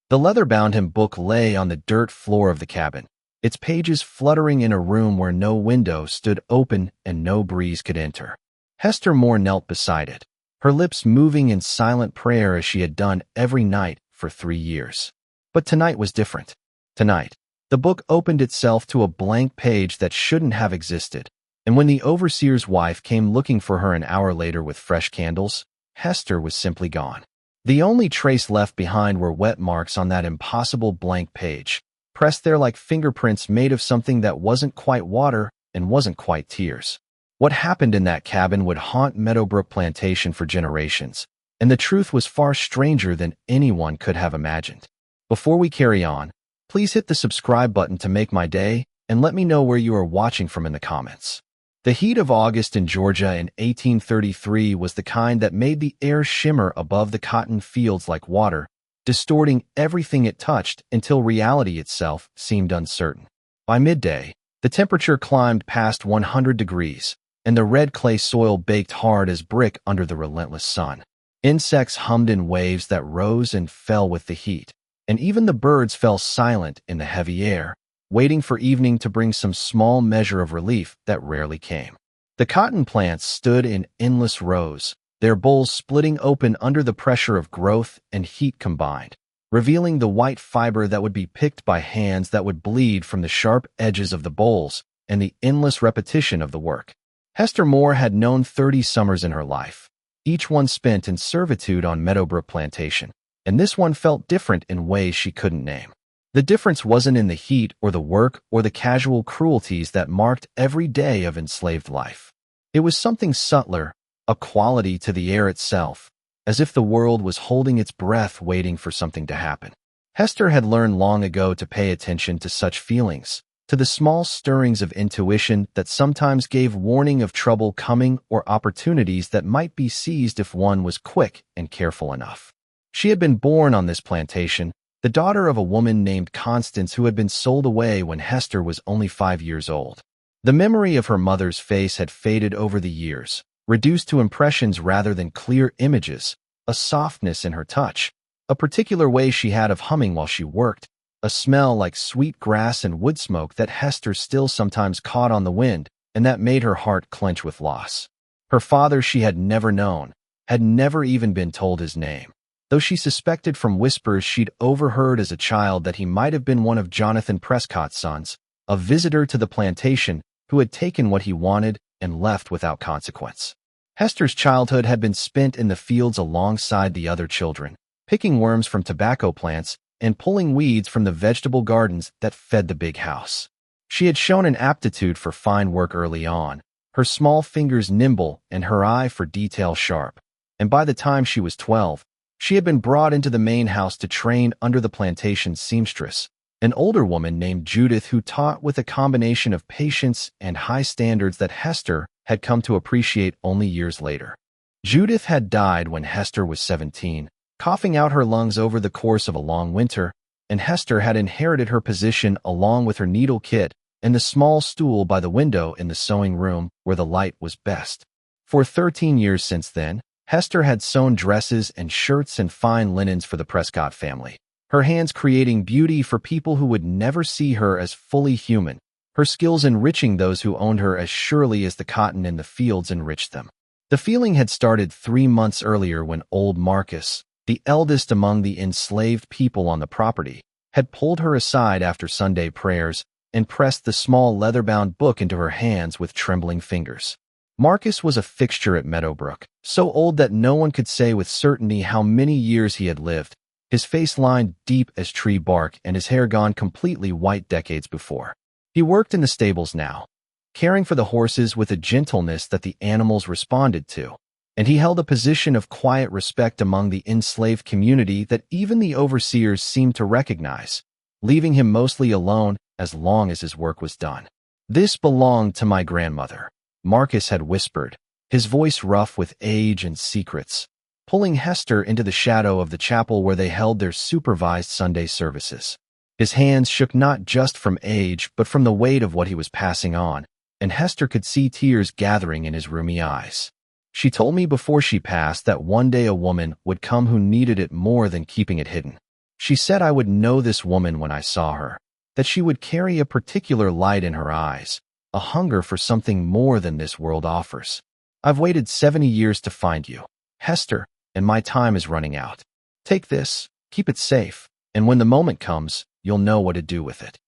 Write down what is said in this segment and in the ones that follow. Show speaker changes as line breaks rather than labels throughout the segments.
The leather-bound hymn book lay on the dirt floor of the cabin, its pages fluttering in a room where no window stood open and no breeze could enter. Hester Moore knelt beside it, her lips moving in silent prayer as she had done every night for 3 years. But tonight was different. Tonight, the book opened itself to a blank page that shouldn't have existed, and when the overseer's wife came looking for her an hour later with fresh candles, Hester was simply gone. The only trace left behind were wet marks on that impossible blank page, pressed there like fingerprints made of something that wasn't quite water and wasn't quite tears. What happened in that cabin would haunt Meadowbrook Plantation for generations, and the truth was far stranger than anyone could have imagined. Before we carry on, please hit the subscribe button to make my day, and let me know where you are watching from in the comments. The heat of August in Georgia in 1833 was the kind that made the air shimmer above the cotton fields like water, distorting everything it touched until reality itself seemed uncertain. By midday, the temperature climbed past 100 degrees, and the red clay soil baked hard as brick under the relentless sun. Insects hummed in waves that rose and fell with the heat, and even the birds fell silent in the heavy air, waiting for evening to bring some small measure of relief that rarely came. The cotton plants stood in endless rows, their bolls splitting open under the pressure of growth and heat combined, revealing the white fiber that would be picked by hands that would bleed from the sharp edges of the bolls and the endless repetition of the work. Hester Moore had known 30 summers in her life, each one spent in servitude on Meadowbrook Plantation, and this one felt different in ways she couldn't name. The difference wasn't in the heat or the work or the casual cruelties that marked every day of enslaved life. It was something subtler, a quality to the air itself, as if the world was holding its breath waiting for something to happen. Hester had learned long ago to pay attention to such feelings, to the small stirrings of intuition that sometimes gave warning of trouble coming or opportunities that might be seized if one was quick and careful enough. She had been born on this plantation, the daughter of a woman named Constance who had been sold away when Hester was only 5 years old. The memory of her mother's face had faded over the years, reduced to impressions rather than clear images, a softness in her touch, a particular way she had of humming while she worked, a smell like sweet grass and wood smoke that Hester still sometimes caught on the wind and that made her heart clench with loss. Her father she had never known, had never even been told his name, though she suspected from whispers she'd overheard as a child that he might have been one of Jonathan Prescott's sons, a visitor to the plantation who had taken what he wanted and left without consequence. Hester's childhood had been spent in the fields alongside the other children, picking worms from tobacco plants and pulling weeds from the vegetable gardens that fed the big house. She had shown an aptitude for fine work early on, her small fingers nimble and her eye for detail sharp, and by the time she was 12, she had been brought into the main house to train under the plantation's seamstress, an older woman named Judith who taught with a combination of patience and high standards that Hester had come to appreciate only years later. Judith had died when Hester was 17, coughing out her lungs over the course of a long winter, and Hester had inherited her position along with her needle kit and the small stool by the window in the sewing room where the light was best. For 13 years since then, Hester had sewn dresses and shirts and fine linens for the Prescott family, her hands creating beauty for people who would never see her as fully human, her skills enriching those who owned her as surely as the cotton in the fields enriched them. The feeling had started 3 months earlier when old Marcus, the eldest among the enslaved people on the property, had pulled her aside after Sunday prayers and pressed the small leather-bound book into her hands with trembling fingers. Marcus was a fixture at Meadowbrook, so old that no one could say with certainty how many years he had lived, his face lined deep as tree bark and his hair gone completely white decades before. He worked in the stables now, caring for the horses with a gentleness that the animals responded to, and he held a position of quiet respect among the enslaved community that even the overseers seemed to recognize, leaving him mostly alone as long as his work was done. "This belonged to my grandmother," Marcus had whispered, his voice rough with age and secrets, pulling Hester into the shadow of the chapel where they held their supervised Sunday services. His hands shook not just from age but from the weight of what he was passing on, and Hester could see tears gathering in his rheumy eyes. "She told me before she passed that one day a woman would come who needed it more than keeping it hidden." She said I would know this woman when I saw her, that she would carry a particular light in her eyes, a hunger for something more than this world offers. I've waited 70 years to find you, Hester, and my time is running out. Take this, keep it safe, and when the moment comes, you'll know what to do with it.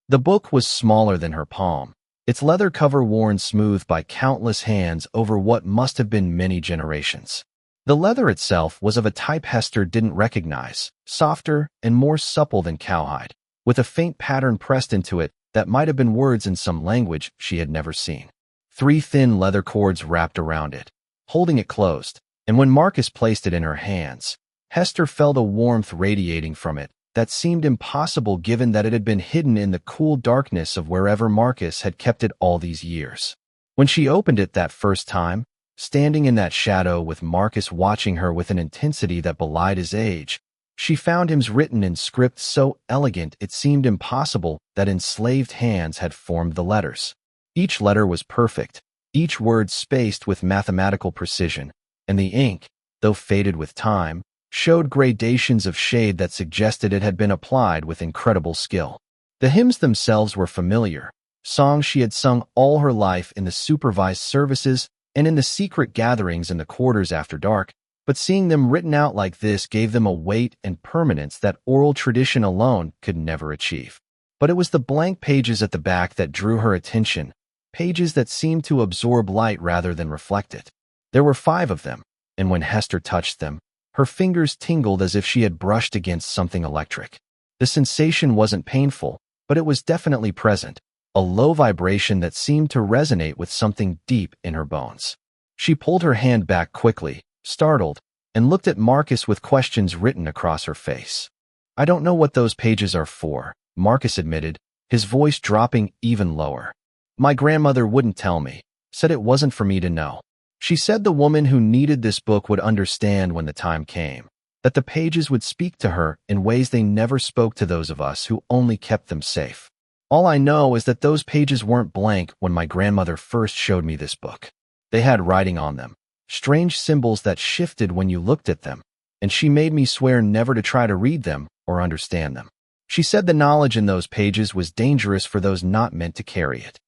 The book was smaller than her palm, its leather cover worn smooth by countless hands over what must have been many generations. The leather itself was of a type Hester didn't recognize, softer and more supple than cowhide, with a faint pattern pressed into it that might have been words in some language she had never seen. 3 thin leather cords wrapped around it, holding it closed, and when Marcus placed it in her hands, Hester felt a warmth radiating from it that seemed impossible given that it had been hidden in the cool darkness of wherever Marcus had kept it all these years. When she opened it that first time, standing in that shadow with Marcus watching her with an intensity that belied his age, she found him's written in script so elegant it seemed impossible that enslaved hands had formed the letters. Each letter was perfect, each word spaced with mathematical precision, and the ink, though faded with time, showed gradations of shade that suggested it had been applied with incredible skill. The hymns themselves were familiar, songs she had sung all her life in the supervised services and in the secret gatherings in the quarters after dark, but seeing them written out like this gave them a weight and permanence that oral tradition alone could never achieve. But it was the blank pages at the back that drew her attention, pages that seemed to absorb light rather than reflect it. There were 5 of them, and when Hester touched them, her fingers tingled as if she had brushed against something electric. The sensation wasn't painful, but it was definitely present, a low vibration that seemed to resonate with something deep in her bones. She pulled her hand back quickly, startled, and looked at Marcus with questions written across her face. I don't know what those pages are for, Marcus admitted, his voice dropping even lower. My grandmother wouldn't tell me, said it wasn't for me to know. She said the woman who needed this book would understand when the time came, that the pages would speak to her in ways they never spoke to those of us who only kept them safe. All I know is that those pages weren't blank when my grandmother first showed me this book. They had writing on them, strange symbols that shifted when you looked at them, and she made me swear never to try to read them or understand them. She said the knowledge in those pages was dangerous for those not meant to carry it.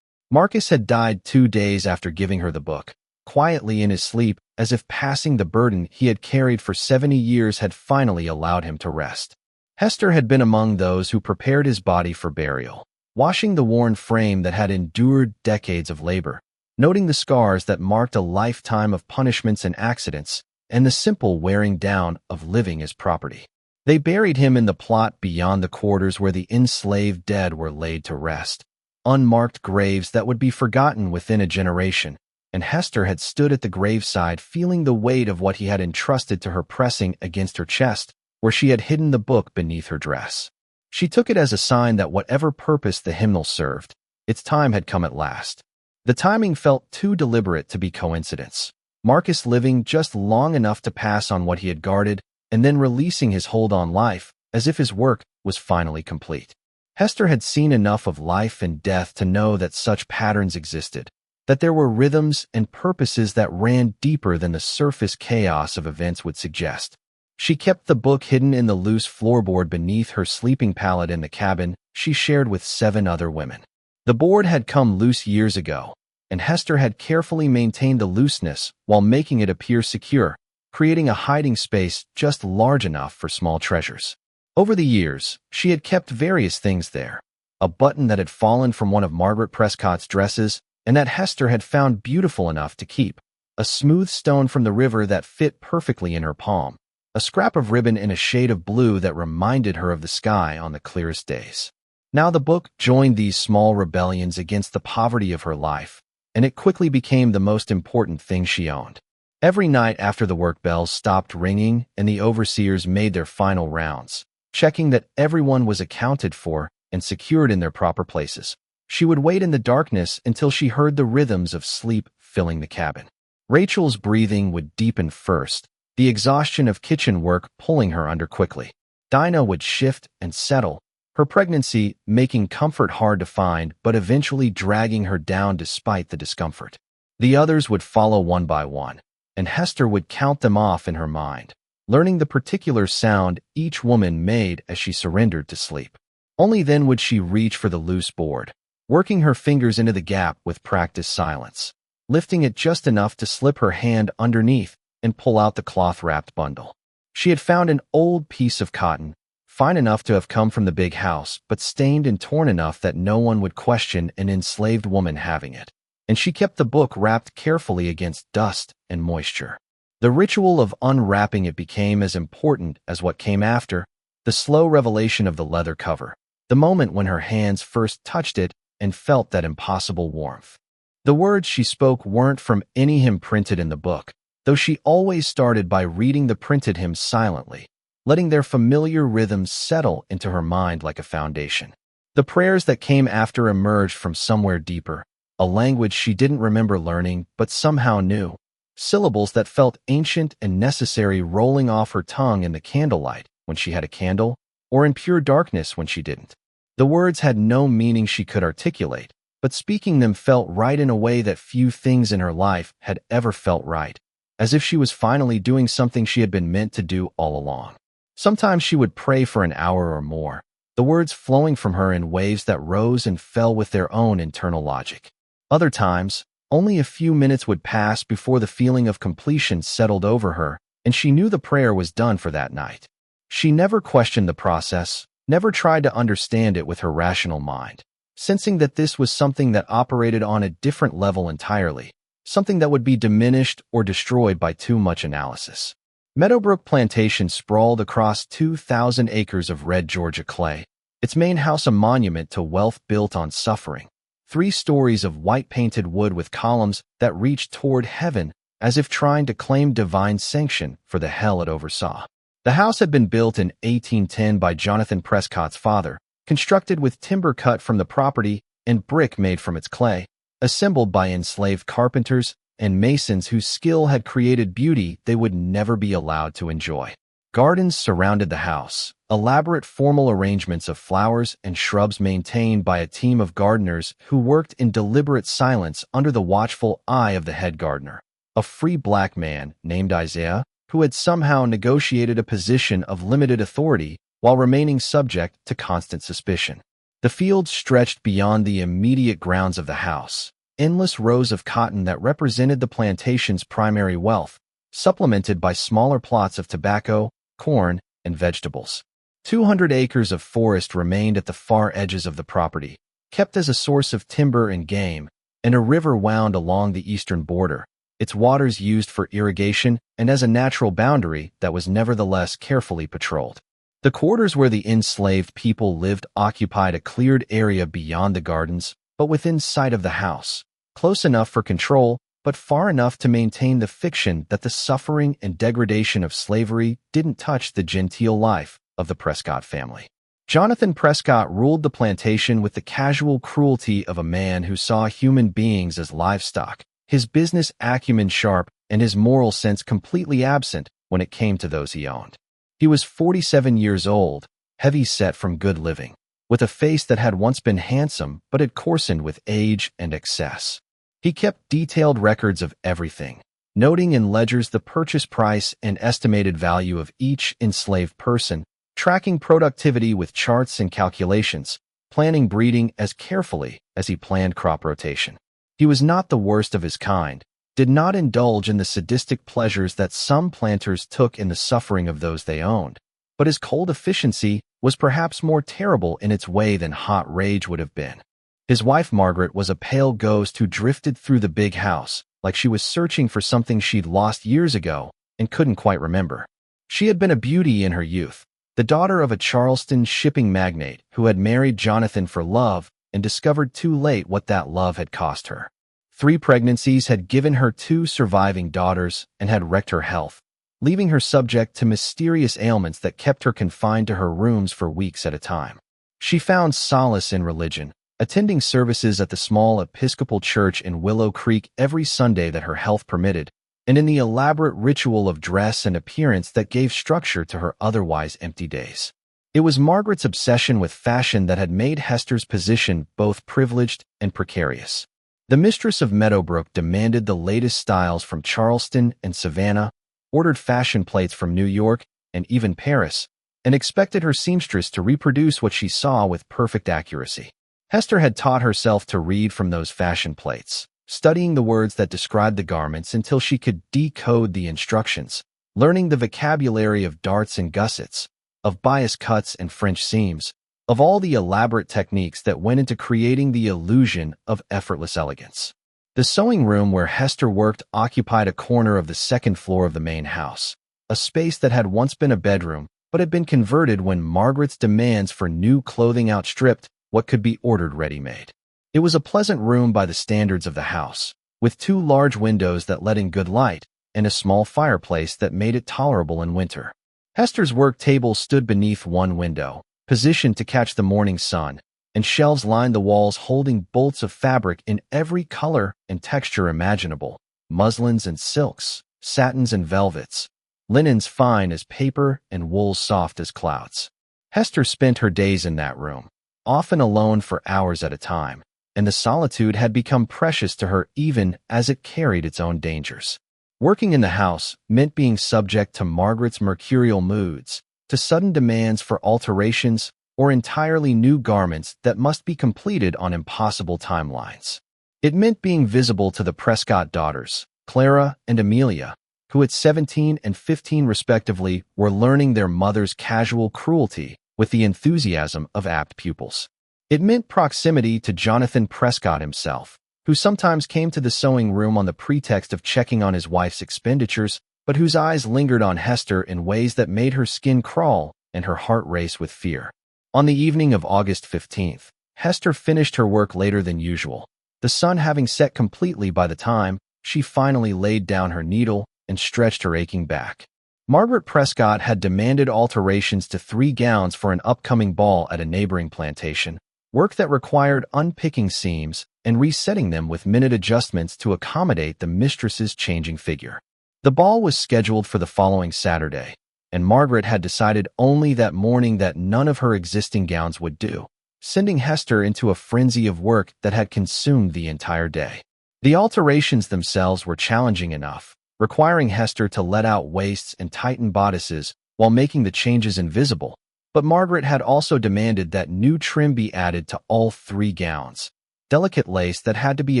Marcus had died 2 days after giving her the book, quietly in his sleep, as if passing the burden he had carried for 70 years had finally allowed him to rest. Hester had been among those who prepared his body for burial, washing the worn frame that had endured decades of labor, noting the scars that marked a lifetime of punishments and accidents, and the simple wearing down of living as property. They buried him in the plot beyond the quarters where the enslaved dead were laid to rest, unmarked graves that would be forgotten within a generation, and Hester had stood at the graveside feeling the weight of what he had entrusted to her pressing against her chest, where she had hidden the book beneath her dress. She took it as a sign that whatever purpose the hymnal served, its time had come at last. The timing felt too deliberate to be coincidence. Marcus living just long enough to pass on what he had guarded, and then releasing his hold on life, as if his work was finally complete. Hester had seen enough of life and death to know that such patterns existed, that there were rhythms and purposes that ran deeper than the surface chaos of events would suggest. She kept the book hidden in the loose floorboard beneath her sleeping pallet in the cabin she shared with 7 other women. The board had come loose years ago, and Hester had carefully maintained the looseness while making it appear secure, creating a hiding space just large enough for small treasures. Over the years, she had kept various things there, a button that had fallen from one of Margaret Prescott's dresses and that Hester had found beautiful enough to keep, a smooth stone from the river that fit perfectly in her palm, a scrap of ribbon in a shade of blue that reminded her of the sky on the clearest days. Now the book joined these small rebellions against the poverty of her life, and it quickly became the most important thing she owned. Every night after the work bells stopped ringing and the overseers made their final rounds, checking that everyone was accounted for and secured in their proper places, she would wait in the darkness until she heard the rhythms of sleep filling the cabin. Rachel's breathing would deepen first, the exhaustion of kitchen work pulling her under quickly. Dinah would shift and settle, her pregnancy making comfort hard to find but eventually dragging her down despite the discomfort. The others would follow one by one, and Hester would count them off in her mind, learning the particular sound each woman made as she surrendered to sleep. Only then would she reach for the loose board, working her fingers into the gap with practiced silence, lifting it just enough to slip her hand underneath and pull out the cloth-wrapped bundle. She had found an old piece of cotton, fine enough to have come from the big house, but stained and torn enough that no one would question an enslaved woman having it. And she kept the book wrapped carefully against dust and moisture. The ritual of unwrapping it became as important as what came after, the slow revelation of the leather cover, the moment when her hands first touched it and felt that impossible warmth. The words she spoke weren't from any hymn printed in the book, though she always started by reading the printed hymns silently, letting their familiar rhythms settle into her mind like a foundation. The prayers that came after emerged from somewhere deeper, a language she didn't remember learning but somehow knew, syllables that felt ancient and necessary rolling off her tongue in the candlelight when she had a candle, or in pure darkness when she didn't. The words had no meaning she could articulate, but speaking them felt right in a way that few things in her life had ever felt right, as if she was finally doing something she had been meant to do all along. Sometimes she would pray for an hour or more, the words flowing from her in waves that rose and fell with their own internal logic. Other times, only a few minutes would pass before the feeling of completion settled over her, and she knew the prayer was done for that night. She never questioned the process, never tried to understand it with her rational mind, sensing that this was something that operated on a different level entirely, something that would be diminished or destroyed by too much analysis. Meadowbrook Plantation sprawled across 2,000 acres of red Georgia clay, its main house a monument to wealth built on suffering. 3 stories of white-painted wood with columns that reached toward heaven as if trying to claim divine sanction for the hell it oversaw. The house had been built in 1810 by Jonathan Prescott's father, constructed with timber cut from the property and brick made from its clay, assembled by enslaved carpenters and masons whose skill had created beauty they would never be allowed to enjoy. Gardens surrounded the house, elaborate formal arrangements of flowers and shrubs maintained by a team of gardeners who worked in deliberate silence under the watchful eye of the head gardener, a free black man named Isaiah, who had somehow negotiated a position of limited authority while remaining subject to constant suspicion. The fields stretched beyond the immediate grounds of the house, endless rows of cotton that represented the plantation's primary wealth, supplemented by smaller plots of tobacco, corn, and vegetables. 200 acres of forest remained at the far edges of the property, kept as a source of timber and game, and a river wound along the eastern border, its waters used for irrigation and as a natural boundary that was nevertheless carefully patrolled. The quarters where the enslaved people lived occupied a cleared area beyond the gardens, but within sight of the house, close enough for control, but far enough to maintain the fiction that the suffering and degradation of slavery didn't touch the genteel life of the Prescott family. Jonathan Prescott ruled the plantation with the casual cruelty of a man who saw human beings as livestock, his business acumen sharp and his moral sense completely absent when it came to those he owned. He was 47 years old, heavy-set from good living, with a face that had once been handsome but had coarsened with age and excess. He kept detailed records of everything, noting in ledgers the purchase price and estimated value of each enslaved person, tracking productivity with charts and calculations, planning breeding as carefully as he planned crop rotation. He was not the worst of his kind, did not indulge in the sadistic pleasures that some planters took in the suffering of those they owned, but his cold efficiency was perhaps more terrible in its way than hot rage would have been. His wife Margaret was a pale ghost who drifted through the big house, like she was searching for something she'd lost years ago and couldn't quite remember. She had been a beauty in her youth, the daughter of a Charleston shipping magnate who had married Jonathan for love and discovered too late what that love had cost her. 3 pregnancies had given her 2 surviving daughters and had wrecked her health, leaving her subject to mysterious ailments that kept her confined to her rooms for weeks at a time. She found solace in religion, attending services at the small Episcopal church in Willow Creek every Sunday that her health permitted, and in the elaborate ritual of dress and appearance that gave structure to her otherwise empty days. It was Margaret's obsession with fashion that had made Hester's position both privileged and precarious. The mistress of Meadowbrook demanded the latest styles from Charleston and Savannah, ordered fashion plates from New York and even Paris, and expected her seamstress to reproduce what she saw with perfect accuracy. Hester had taught herself to read from those fashion plates, studying the words that described the garments until she could decode the instructions, learning the vocabulary of darts and gussets, of bias cuts and French seams, of all the elaborate techniques that went into creating the illusion of effortless elegance. The sewing room where Hester worked occupied a corner of the second floor of the main house, a space that had once been a bedroom but had been converted when Margaret's demands for new clothing outstripped what could be ordered ready-made. It was a pleasant room by the standards of the house, with 2 large windows that let in good light and a small fireplace that made it tolerable in winter. Hester's work table stood beneath one window, positioned to catch the morning sun, and shelves lined the walls holding bolts of fabric in every color and texture imaginable, muslins and silks, satins and velvets, linens fine as paper and wools soft as clouds. Hester spent her days in that room, often alone for hours at a time, and the solitude had become precious to her even as it carried its own dangers. Working in the house meant being subject to Margaret's mercurial moods, to sudden demands for alterations or entirely new garments that must be completed on impossible timelines. It meant being visible to the Prescott daughters, Clara and Amelia, who at 17 and 15 respectively were learning their mother's casual cruelty with the enthusiasm of apt pupils. It meant proximity to Jonathan Prescott himself, who sometimes came to the sewing room on the pretext of checking on his wife's expenditures, but whose eyes lingered on Hester in ways that made her skin crawl and her heart race with fear. On the evening of August 15th, Hester finished her work later than usual, the sun having set completely by the time she finally laid down her needle and stretched her aching back. Margaret Prescott had demanded alterations to 3 gowns for an upcoming ball at a neighboring plantation, work that required unpicking seams and resetting them with minute adjustments to accommodate the mistress's changing figure. The ball was scheduled for the following Saturday, and Margaret had decided only that morning that none of her existing gowns would do, sending Hester into a frenzy of work that had consumed the entire day. The alterations themselves were challenging enough, requiring Hester to let out waists and tighten bodices while making the changes invisible, but Margaret had also demanded that new trim be added to all 3 gowns, delicate lace that had to be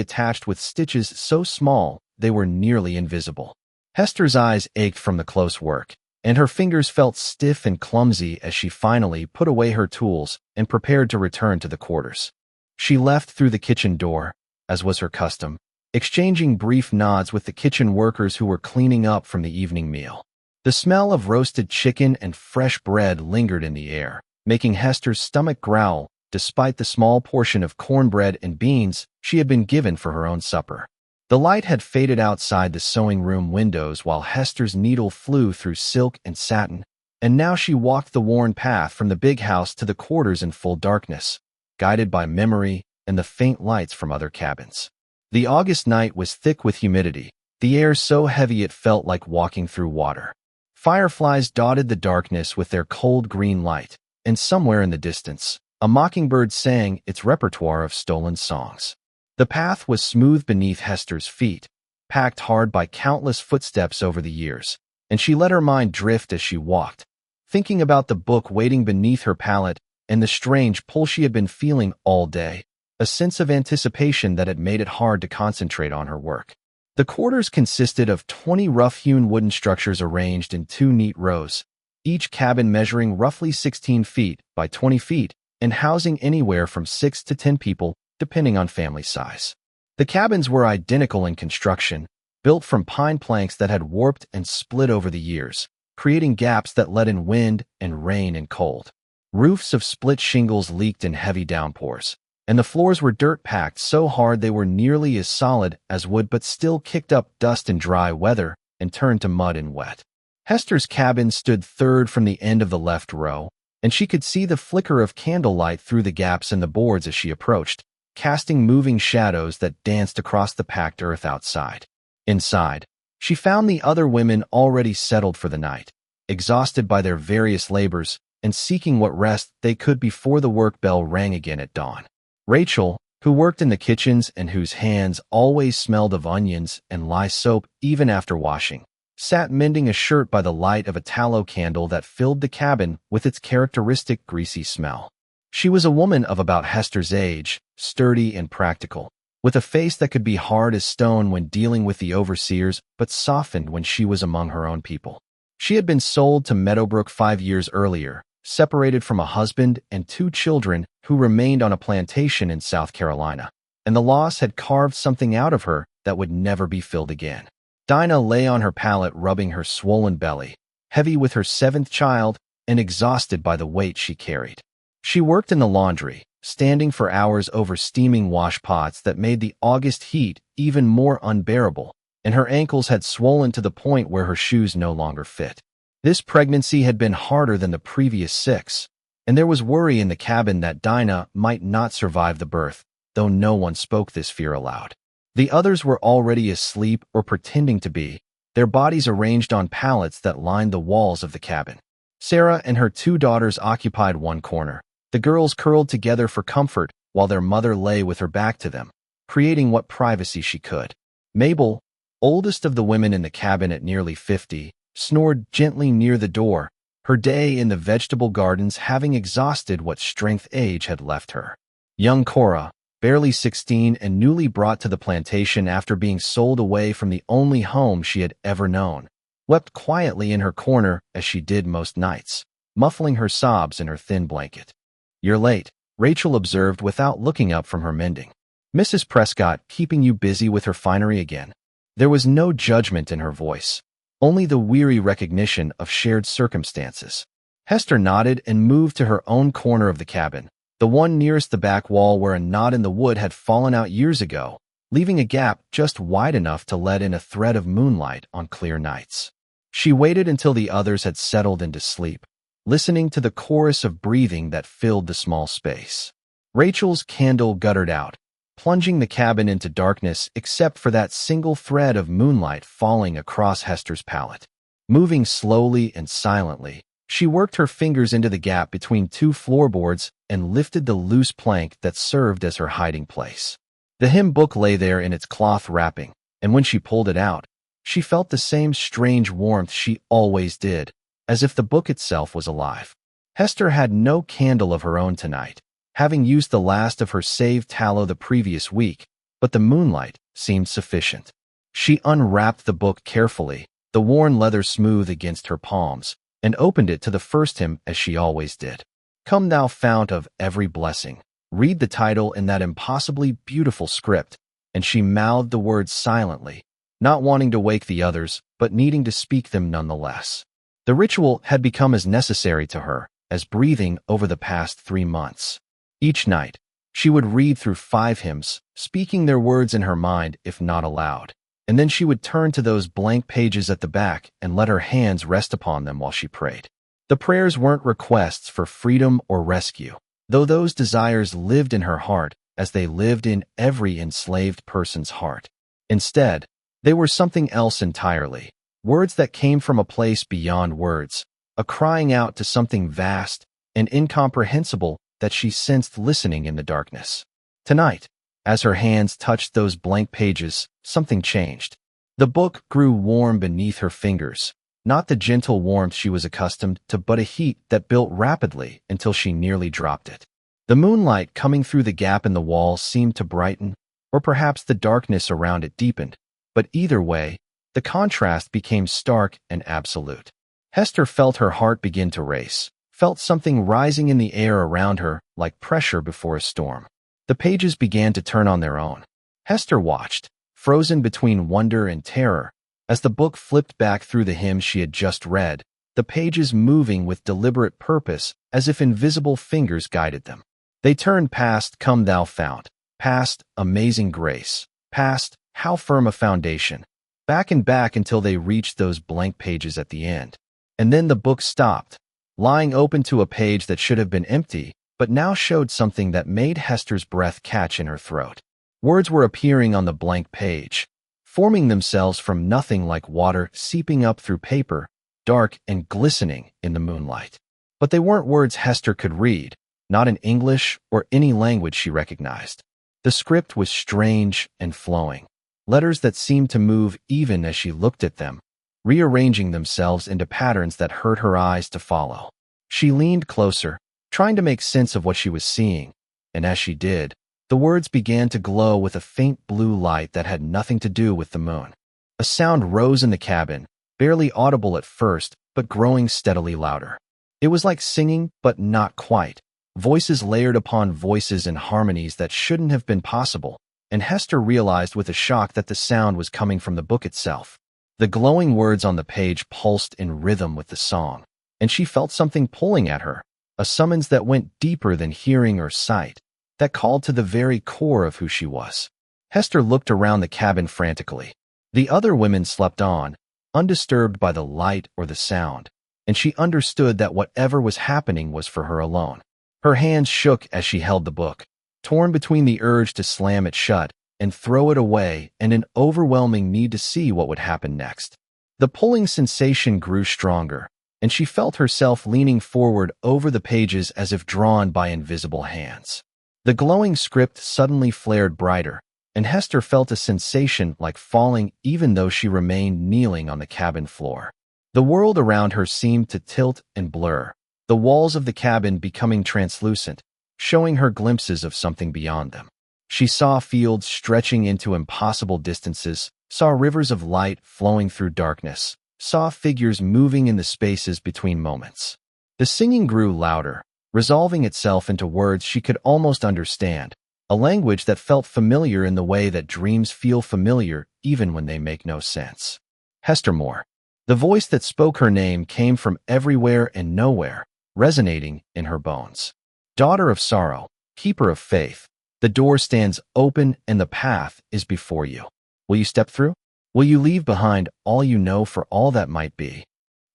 attached with stitches so small they were nearly invisible. Hester's eyes ached from the close work, and her fingers felt stiff and clumsy as she finally put away her tools and prepared to return to the quarters. She left through the kitchen door, as was her custom, exchanging brief nods with the kitchen workers who were cleaning up from the evening meal. The smell of roasted chicken and fresh bread lingered in the air, making Hester's stomach growl despite the small portion of cornbread and beans she had been given for her own supper. The light had faded outside the sewing room windows while Hester's needle flew through silk and satin, and now she walked the worn path from the big house to the quarters in full darkness, guided by memory and the faint lights from other cabins. The August night was thick with humidity, the air so heavy it felt like walking through water. Fireflies dotted the darkness with their cold green light, and somewhere in the distance, a mockingbird sang its repertoire of stolen songs. The path was smooth beneath Hester's feet, packed hard by countless footsteps over the years, and she let her mind drift as she walked, thinking about the book waiting beneath her pallet and the strange pull she had been feeling all day, a sense of anticipation that had made it hard to concentrate on her work. The quarters consisted of 20 rough-hewn wooden structures arranged in 2 neat rows, each cabin measuring roughly 16 feet by 20 feet and housing anywhere from 6 to 10 people, depending on family size. The cabins were identical in construction, built from pine planks that had warped and split over the years, creating gaps that let in wind and rain and cold. Roofs of split shingles leaked in heavy downpours, and the floors were dirt-packed so hard they were nearly as solid as wood but still kicked up dust in dry weather and turned to mud in wet. Hester's cabin stood third from the end of the left row, and she could see the flicker of candlelight through the gaps in the boards as she approached, casting moving shadows that danced across the packed earth outside. Inside, she found the other women already settled for the night, exhausted by their various labors and seeking what rest they could before the work bell rang again at dawn. Rachel, who worked in the kitchens and whose hands always smelled of onions and lye soap even after washing, sat mending a shirt by the light of a tallow candle that filled the cabin with its characteristic greasy smell. She was a woman of about Hester's age, sturdy and practical, with a face that could be hard as stone when dealing with the overseers but softened when she was among her own people. She had been sold to Meadowbrook 5 years earlier, separated from a husband and 2 children who remained on a plantation in South Carolina, and the loss had carved something out of her that would never be filled again. Dinah lay on her pallet rubbing her swollen belly, heavy with her 7th child and exhausted by the weight she carried. She worked in the laundry, standing for hours over steaming wash pots that made the August heat even more unbearable, and her ankles had swollen to the point where her shoes no longer fit. This pregnancy had been harder than the previous 6, and there was worry in the cabin that Dinah might not survive the birth, though no one spoke this fear aloud. The others were already asleep or pretending to be, their bodies arranged on pallets that lined the walls of the cabin. Sarah and her 2 daughters occupied one corner, the girls curled together for comfort while their mother lay with her back to them, creating what privacy she could. Mabel, oldest of the women in the cabin at nearly 50, snored gently near the door, her day in the vegetable gardens having exhausted what strength age had left her. Young Cora, barely 16 and newly brought to the plantation after being sold away from the only home she had ever known, wept quietly in her corner as she did most nights, muffling her sobs in her thin blanket. "You're late," Rachel observed without looking up from her mending. "Mrs. Prescott keeping you busy with her finery again?" There was no judgment in her voice, only the weary recognition of shared circumstances. Hester nodded and moved to her own corner of the cabin, the one nearest the back wall where a knot in the wood had fallen out years ago, leaving a gap just wide enough to let in a thread of moonlight on clear nights. She waited until the others had settled into sleep, listening to the chorus of breathing that filled the small space. Rachel's candle guttered out, plunging the cabin into darkness except for that single thread of moonlight falling across Hester's pallet. Moving slowly and silently, she worked her fingers into the gap between 2 floorboards and lifted the loose plank that served as her hiding place. The hymn book lay there in its cloth wrapping, and when she pulled it out, she felt the same strange warmth she always did, as if the book itself was alive. Hester had no candle of her own tonight, having used the last of her saved tallow the previous week, but the moonlight seemed sufficient. She unwrapped the book carefully, the worn leather smooth against her palms, and opened it to the first hymn as she always did. "Come thou fount of every blessing." Read the title in that impossibly beautiful script, and she mouthed the words silently, not wanting to wake the others, but needing to speak them nonetheless. The ritual had become as necessary to her as breathing over the past 3 months. Each night, she would read through 5 hymns, speaking their words in her mind if not aloud, and then she would turn to those blank pages at the back and let her hands rest upon them while she prayed. The prayers weren't requests for freedom or rescue, though those desires lived in her heart as they lived in every enslaved person's heart. Instead, they were something else entirely, words that came from a place beyond words, a crying out to something vast and incomprehensible that she sensed listening in the darkness. Tonight, as her hands touched those blank pages, something changed. The book grew warm beneath her fingers, not the gentle warmth she was accustomed to, but a heat that built rapidly until she nearly dropped it. The moonlight coming through the gap in the wall seemed to brighten, or perhaps the darkness around it deepened, but either way, the contrast became stark and absolute. Hester felt her heart begin to race, felt something rising in the air around her like pressure before a storm. The pages began to turn on their own. Hester watched, frozen between wonder and terror, as the book flipped back through the hymn she had just read, the pages moving with deliberate purpose as if invisible fingers guided them. They turned past "Come Thou Fount," past "Amazing Grace," past "How Firm a Foundation," back and back until they reached those blank pages at the end. And then the book stopped, lying open to a page that should have been empty, but now showed something that made Hester's breath catch in her throat. Words were appearing on the blank page, forming themselves from nothing like water seeping up through paper, dark and glistening in the moonlight. But they weren't words Hester could read, not in English or any language she recognized. The script was strange and flowing, letters that seemed to move even as she looked at them, rearranging themselves into patterns that hurt her eyes to follow. She leaned closer, trying to make sense of what she was seeing, and as she did, the words began to glow with a faint blue light that had nothing to do with the moon. A sound rose in the cabin, barely audible at first, but growing steadily louder. It was like singing, but not quite. Voices layered upon voices in harmonies that shouldn't have been possible, and Hester realized with a shock that the sound was coming from the book itself. The glowing words on the page pulsed in rhythm with the song, and she felt something pulling at her, a summons that went deeper than hearing or sight, that called to the very core of who she was. Hester looked around the cabin frantically. The other women slept on, undisturbed by the light or the sound, and she understood that whatever was happening was for her alone. Her hands shook as she held the book, torn between the urge to slam it shut and throw it away and an overwhelming need to see what would happen next. The pulling sensation grew stronger, and she felt herself leaning forward over the pages as if drawn by invisible hands. The glowing script suddenly flared brighter, and Hester felt a sensation like falling even though she remained kneeling on the cabin floor. The world around her seemed to tilt and blur, the walls of the cabin becoming translucent, showing her glimpses of something beyond them. She saw fields stretching into impossible distances, saw rivers of light flowing through darkness, saw figures moving in the spaces between moments. The singing grew louder, resolving itself into words she could almost understand, a language that felt familiar in the way that dreams feel familiar even when they make no sense. Hester Moore. The voice that spoke her name came from everywhere and nowhere, resonating in her bones. Daughter of sorrow, keeper of faith, the door stands open and the path is before you. Will you step through? Will you leave behind all you know for all that might be?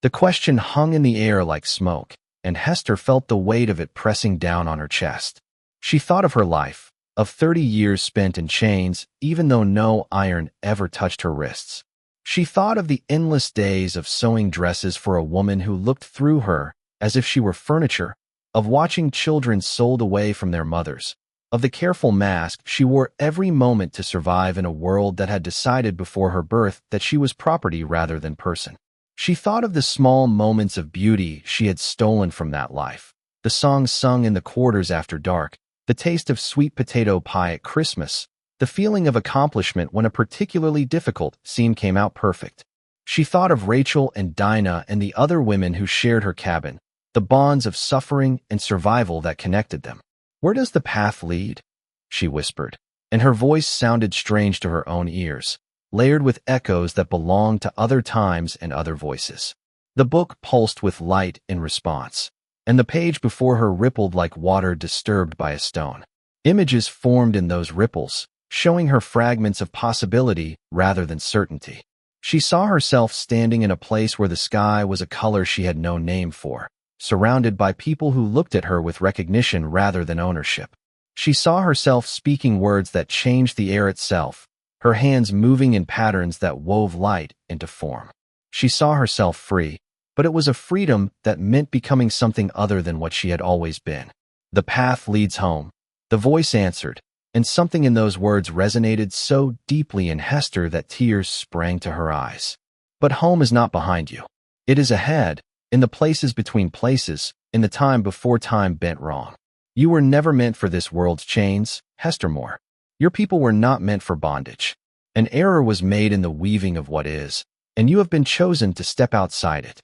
The question hung in the air like smoke, and Hester felt the weight of it pressing down on her chest. She thought of her life, of 30 years spent in chains, even though no iron ever touched her wrists. She thought of the endless days of sewing dresses for a woman who looked through her as if she were furniture, of watching children sold away from their mothers, of the careful mask she wore every moment to survive in a world that had decided before her birth that she was property rather than person. She thought of the small moments of beauty she had stolen from that life, the songs sung in the quarters after dark, the taste of sweet potato pie at Christmas, the feeling of accomplishment when a particularly difficult scene came out perfect. She thought of Rachel and Dinah and the other women who shared her cabin, the bonds of suffering and survival that connected them. "Where does the path lead?" she whispered, and her voice sounded strange to her own ears, layered with echoes that belonged to other times and other voices. The book pulsed with light in response, and the page before her rippled like water disturbed by a stone. Images formed in those ripples, showing her fragments of possibility rather than certainty. She saw herself standing in a place where the sky was a color she had no name for, surrounded by people who looked at her with recognition rather than ownership. She saw herself speaking words that changed the air itself, her hands moving in patterns that wove light into form. She saw herself free, but it was a freedom that meant becoming something other than what she had always been. "The path leads home," the voice answered, and something in those words resonated so deeply in Hester that tears sprang to her eyes. But home is not behind you. It is ahead, in the places between places, in the time before time bent wrong. You were never meant for this world's chains, Hester Moore. Your people were not meant for bondage. An error was made in the weaving of what is, and you have been chosen to step outside it.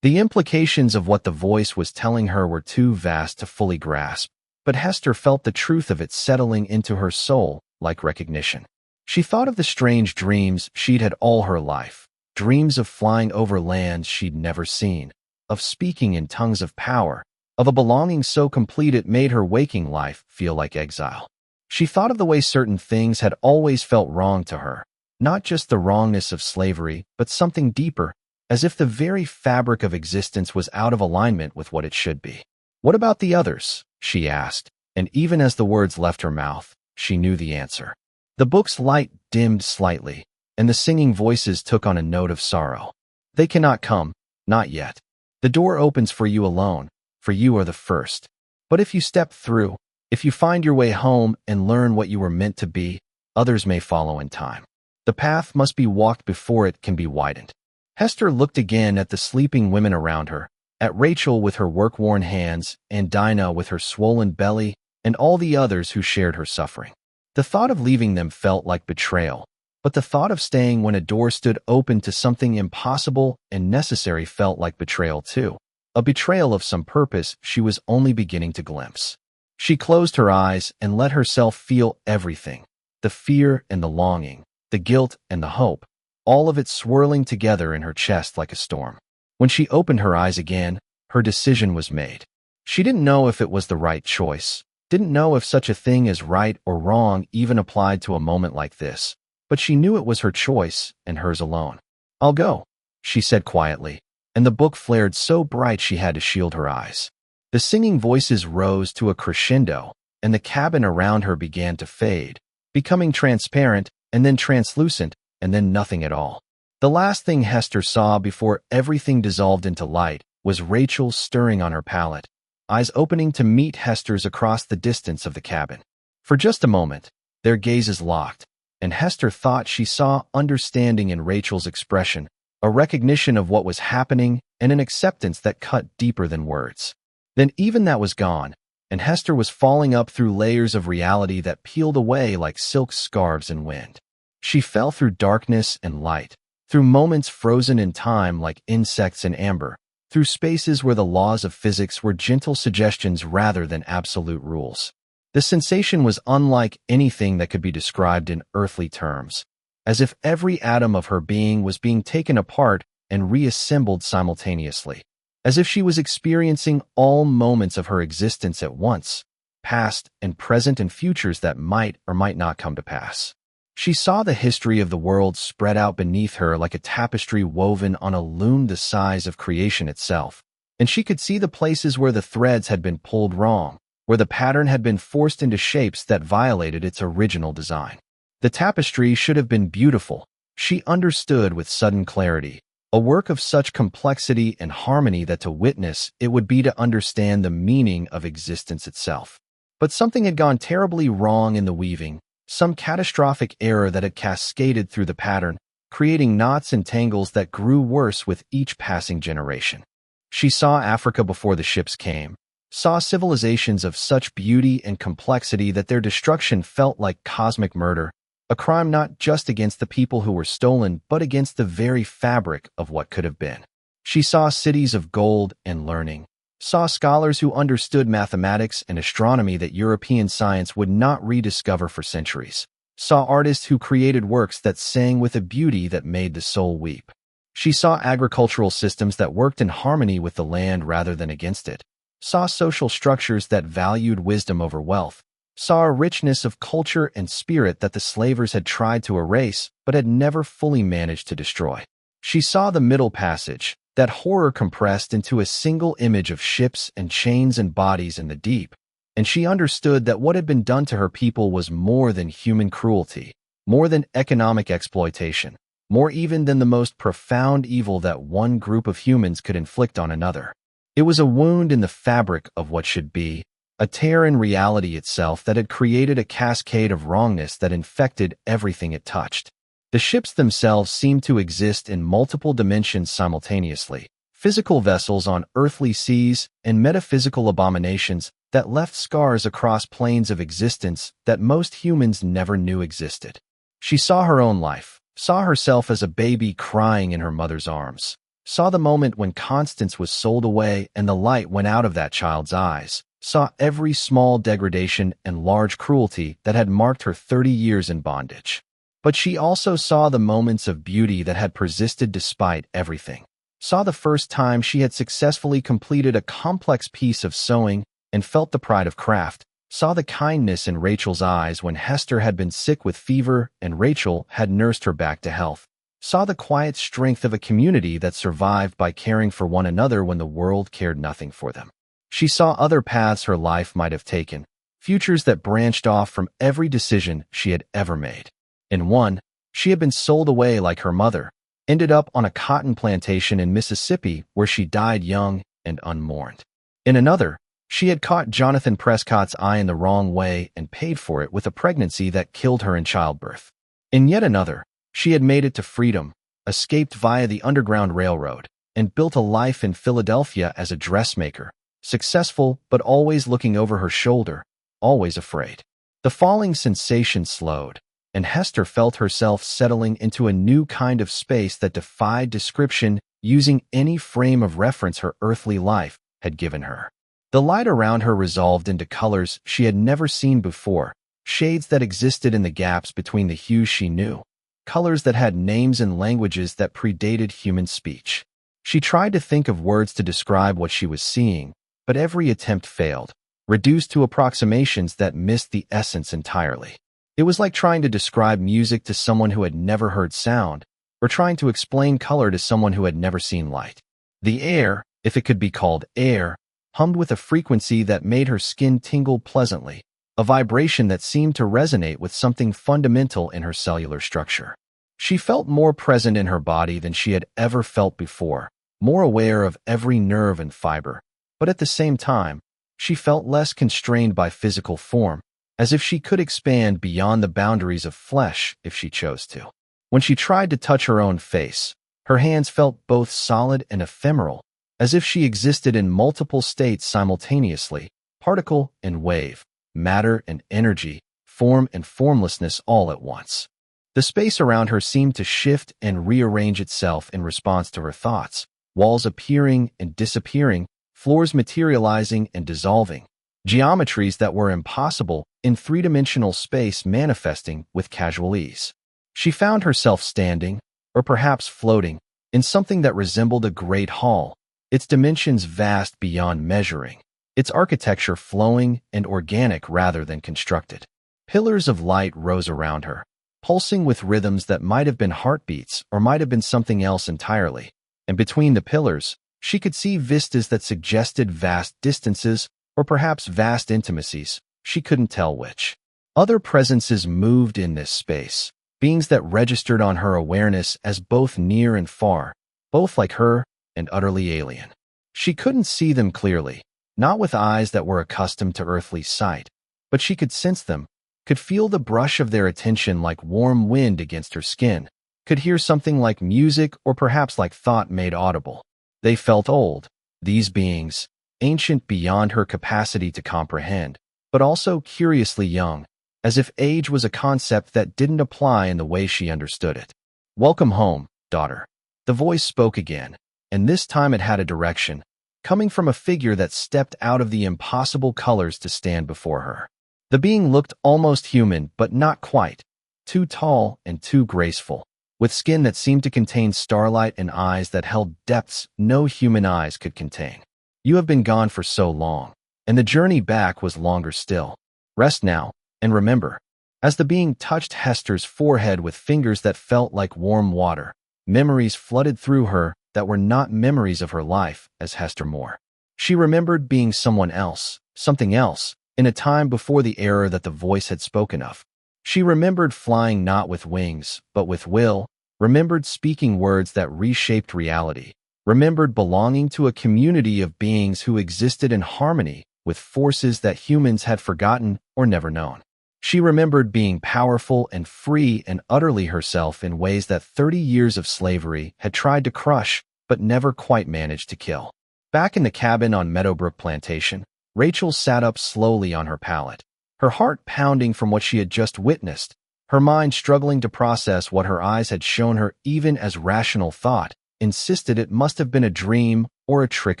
The implications of what the voice was telling her were too vast to fully grasp, but Hester felt the truth of it settling into her soul like recognition. She thought of the strange dreams she'd had all her life, dreams of flying over lands she'd never seen, of speaking in tongues of power, of a belonging so complete it made her waking life feel like exile. She thought of the way certain things had always felt wrong to her, not just the wrongness of slavery, but something deeper, as if the very fabric of existence was out of alignment with what it should be. "What about the others?" she asked, and even as the words left her mouth, she knew the answer. The book's light dimmed slightly, and the singing voices took on a note of sorrow. "They cannot come, not yet. The door opens for you alone, for you are the first. But if you step through, if you find your way home and learn what you were meant to be, others may follow in time. The path must be walked before it can be widened." Hester looked again at the sleeping women around her, at Rachel with her work-worn hands, and Dinah with her swollen belly, and all the others who shared her suffering. The thought of leaving them felt like betrayal, but the thought of staying when a door stood open to something impossible and necessary felt like betrayal too. A betrayal of some purpose she was only beginning to glimpse. She closed her eyes and let herself feel everything, the fear and the longing, the guilt and the hope, all of it swirling together in her chest like a storm. When she opened her eyes again, her decision was made. She didn't know if it was the right choice, didn't know if such a thing as right or wrong even applied to a moment like this, but she knew it was her choice and hers alone. "I'll go," she said quietly, and the book flared so bright she had to shield her eyes. The singing voices rose to a crescendo, and the cabin around her began to fade, becoming transparent, and then translucent, and then nothing at all. The last thing Hester saw before everything dissolved into light was Rachel stirring on her pallet, eyes opening to meet Hester's across the distance of the cabin. For just a moment, their gazes locked, and Hester thought she saw understanding in Rachel's expression, a recognition of what was happening, and an acceptance that cut deeper than words. Then even that was gone, and Hester was falling up through layers of reality that peeled away like silk scarves in wind. She fell through darkness and light, through moments frozen in time like insects in amber, through spaces where the laws of physics were gentle suggestions rather than absolute rules. The sensation was unlike anything that could be described in earthly terms, as if every atom of her being was being taken apart and reassembled simultaneously, as if she was experiencing all moments of her existence at once, past and present and futures that might or might not come to pass. She saw the history of the world spread out beneath her like a tapestry woven on a loom the size of creation itself, and she could see the places where the threads had been pulled wrong, where the pattern had been forced into shapes that violated its original design. The tapestry should have been beautiful, she understood with sudden clarity, a work of such complexity and harmony that to witness it would be to understand the meaning of existence itself. But something had gone terribly wrong in the weaving, some catastrophic error that had cascaded through the pattern, creating knots and tangles that grew worse with each passing generation. She saw Africa before the ships came, saw civilizations of such beauty and complexity that their destruction felt like cosmic murder, a crime not just against the people who were stolen, but against the very fabric of what could have been. She saw cities of gold and learning, saw scholars who understood mathematics and astronomy that European science would not rediscover for centuries, saw artists who created works that sang with a beauty that made the soul weep. She saw agricultural systems that worked in harmony with the land rather than against it, saw social structures that valued wisdom over wealth, saw a richness of culture and spirit that the slavers had tried to erase but had never fully managed to destroy. She saw the Middle Passage, that horror compressed into a single image of ships and chains and bodies in the deep, and she understood that what had been done to her people was more than human cruelty, more than economic exploitation, more even than the most profound evil that one group of humans could inflict on another. It was a wound in the fabric of what should be, a tear in reality itself that had created a cascade of wrongness that infected everything it touched. The ships themselves seemed to exist in multiple dimensions simultaneously, physical vessels on earthly seas and metaphysical abominations that left scars across planes of existence that most humans never knew existed. She saw her own life, saw herself as a baby crying in her mother's arms, saw the moment when Constance was sold away and the light went out of that child's eyes, saw every small degradation and large cruelty that had marked her 30 years in bondage. But she also saw the moments of beauty that had persisted despite everything, saw the first time she had successfully completed a complex piece of sewing and felt the pride of craft, saw the kindness in Rachel's eyes when Hester had been sick with fever and Rachel had nursed her back to health, saw the quiet strength of a community that survived by caring for one another when the world cared nothing for them. She saw other paths her life might have taken, futures that branched off from every decision she had ever made. In one, she had been sold away like her mother, ended up on a cotton plantation in Mississippi where she died young and unmourned. In another, she had caught Jonathan Prescott's eye in the wrong way and paid for it with a pregnancy that killed her in childbirth. In yet another, she had made it to freedom, escaped via the Underground Railroad, and built a life in Philadelphia as a dressmaker, successful but always looking over her shoulder, always afraid. The falling sensation slowed, and Hester felt herself settling into a new kind of space that defied description using any frame of reference her earthly life had given her. The light around her resolved into colors she had never seen before, shades that existed in the gaps between the hues she knew, colors that had names and languages that predated human speech. She tried to think of words to describe what she was seeing, but every attempt failed, reduced to approximations that missed the essence entirely. It was like trying to describe music to someone who had never heard sound, or trying to explain color to someone who had never seen light. The air, if it could be called air, hummed with a frequency that made her skin tingle pleasantly, a vibration that seemed to resonate with something fundamental in her cellular structure. She felt more present in her body than she had ever felt before, more aware of every nerve and fiber, but at the same time, she felt less constrained by physical form, as if she could expand beyond the boundaries of flesh if she chose to. When she tried to touch her own face, her hands felt both solid and ephemeral, as if she existed in multiple states simultaneously, particle and wave, matter and energy, form and formlessness all at once. The space around her seemed to shift and rearrange itself in response to her thoughts, walls appearing and disappearing, floors materializing and dissolving, geometries that were impossible in three-dimensional space manifesting with casual ease. She found herself standing, or perhaps floating, in something that resembled a great hall, its dimensions vast beyond measuring, its architecture flowing and organic rather than constructed. Pillars of light rose around her, pulsing with rhythms that might have been heartbeats or might have been something else entirely, and between the pillars, she could see vistas that suggested vast distances or perhaps vast intimacies, she couldn't tell which. Other presences moved in this space, beings that registered on her awareness as both near and far, both like her and utterly alien. She couldn't see them clearly, not with eyes that were accustomed to earthly sight, but she could sense them, could feel the brush of their attention like warm wind against her skin, could hear something like music or perhaps like thought made audible. They felt old, these beings, ancient beyond her capacity to comprehend, but also curiously young, as if age was a concept that didn't apply in the way she understood it. "Welcome home, daughter." The voice spoke again, and this time it had a direction, coming from a figure that stepped out of the impossible colors to stand before her. The being looked almost human, but not quite, too tall and too graceful, with skin that seemed to contain starlight and eyes that held depths no human eyes could contain. "You have been gone for so long, and the journey back was longer still. Rest now, and remember." As the being touched Hester's forehead with fingers that felt like warm water, memories flooded through her that were not memories of her life as Hester Moore. She remembered being someone else, something else, in a time before the era that the voice had spoken of. She remembered flying not with wings, but with will, remembered speaking words that reshaped reality, remembered belonging to a community of beings who existed in harmony with forces that humans had forgotten or never known. She remembered being powerful and free and utterly herself in ways that 30 years of slavery had tried to crush but never quite managed to kill. Back in the cabin on Meadowbrook Plantation, Rachel sat up slowly on her pallet, her heart pounding from what she had just witnessed, her mind struggling to process what her eyes had shown her even as rational thought insisted it must have been a dream or a trick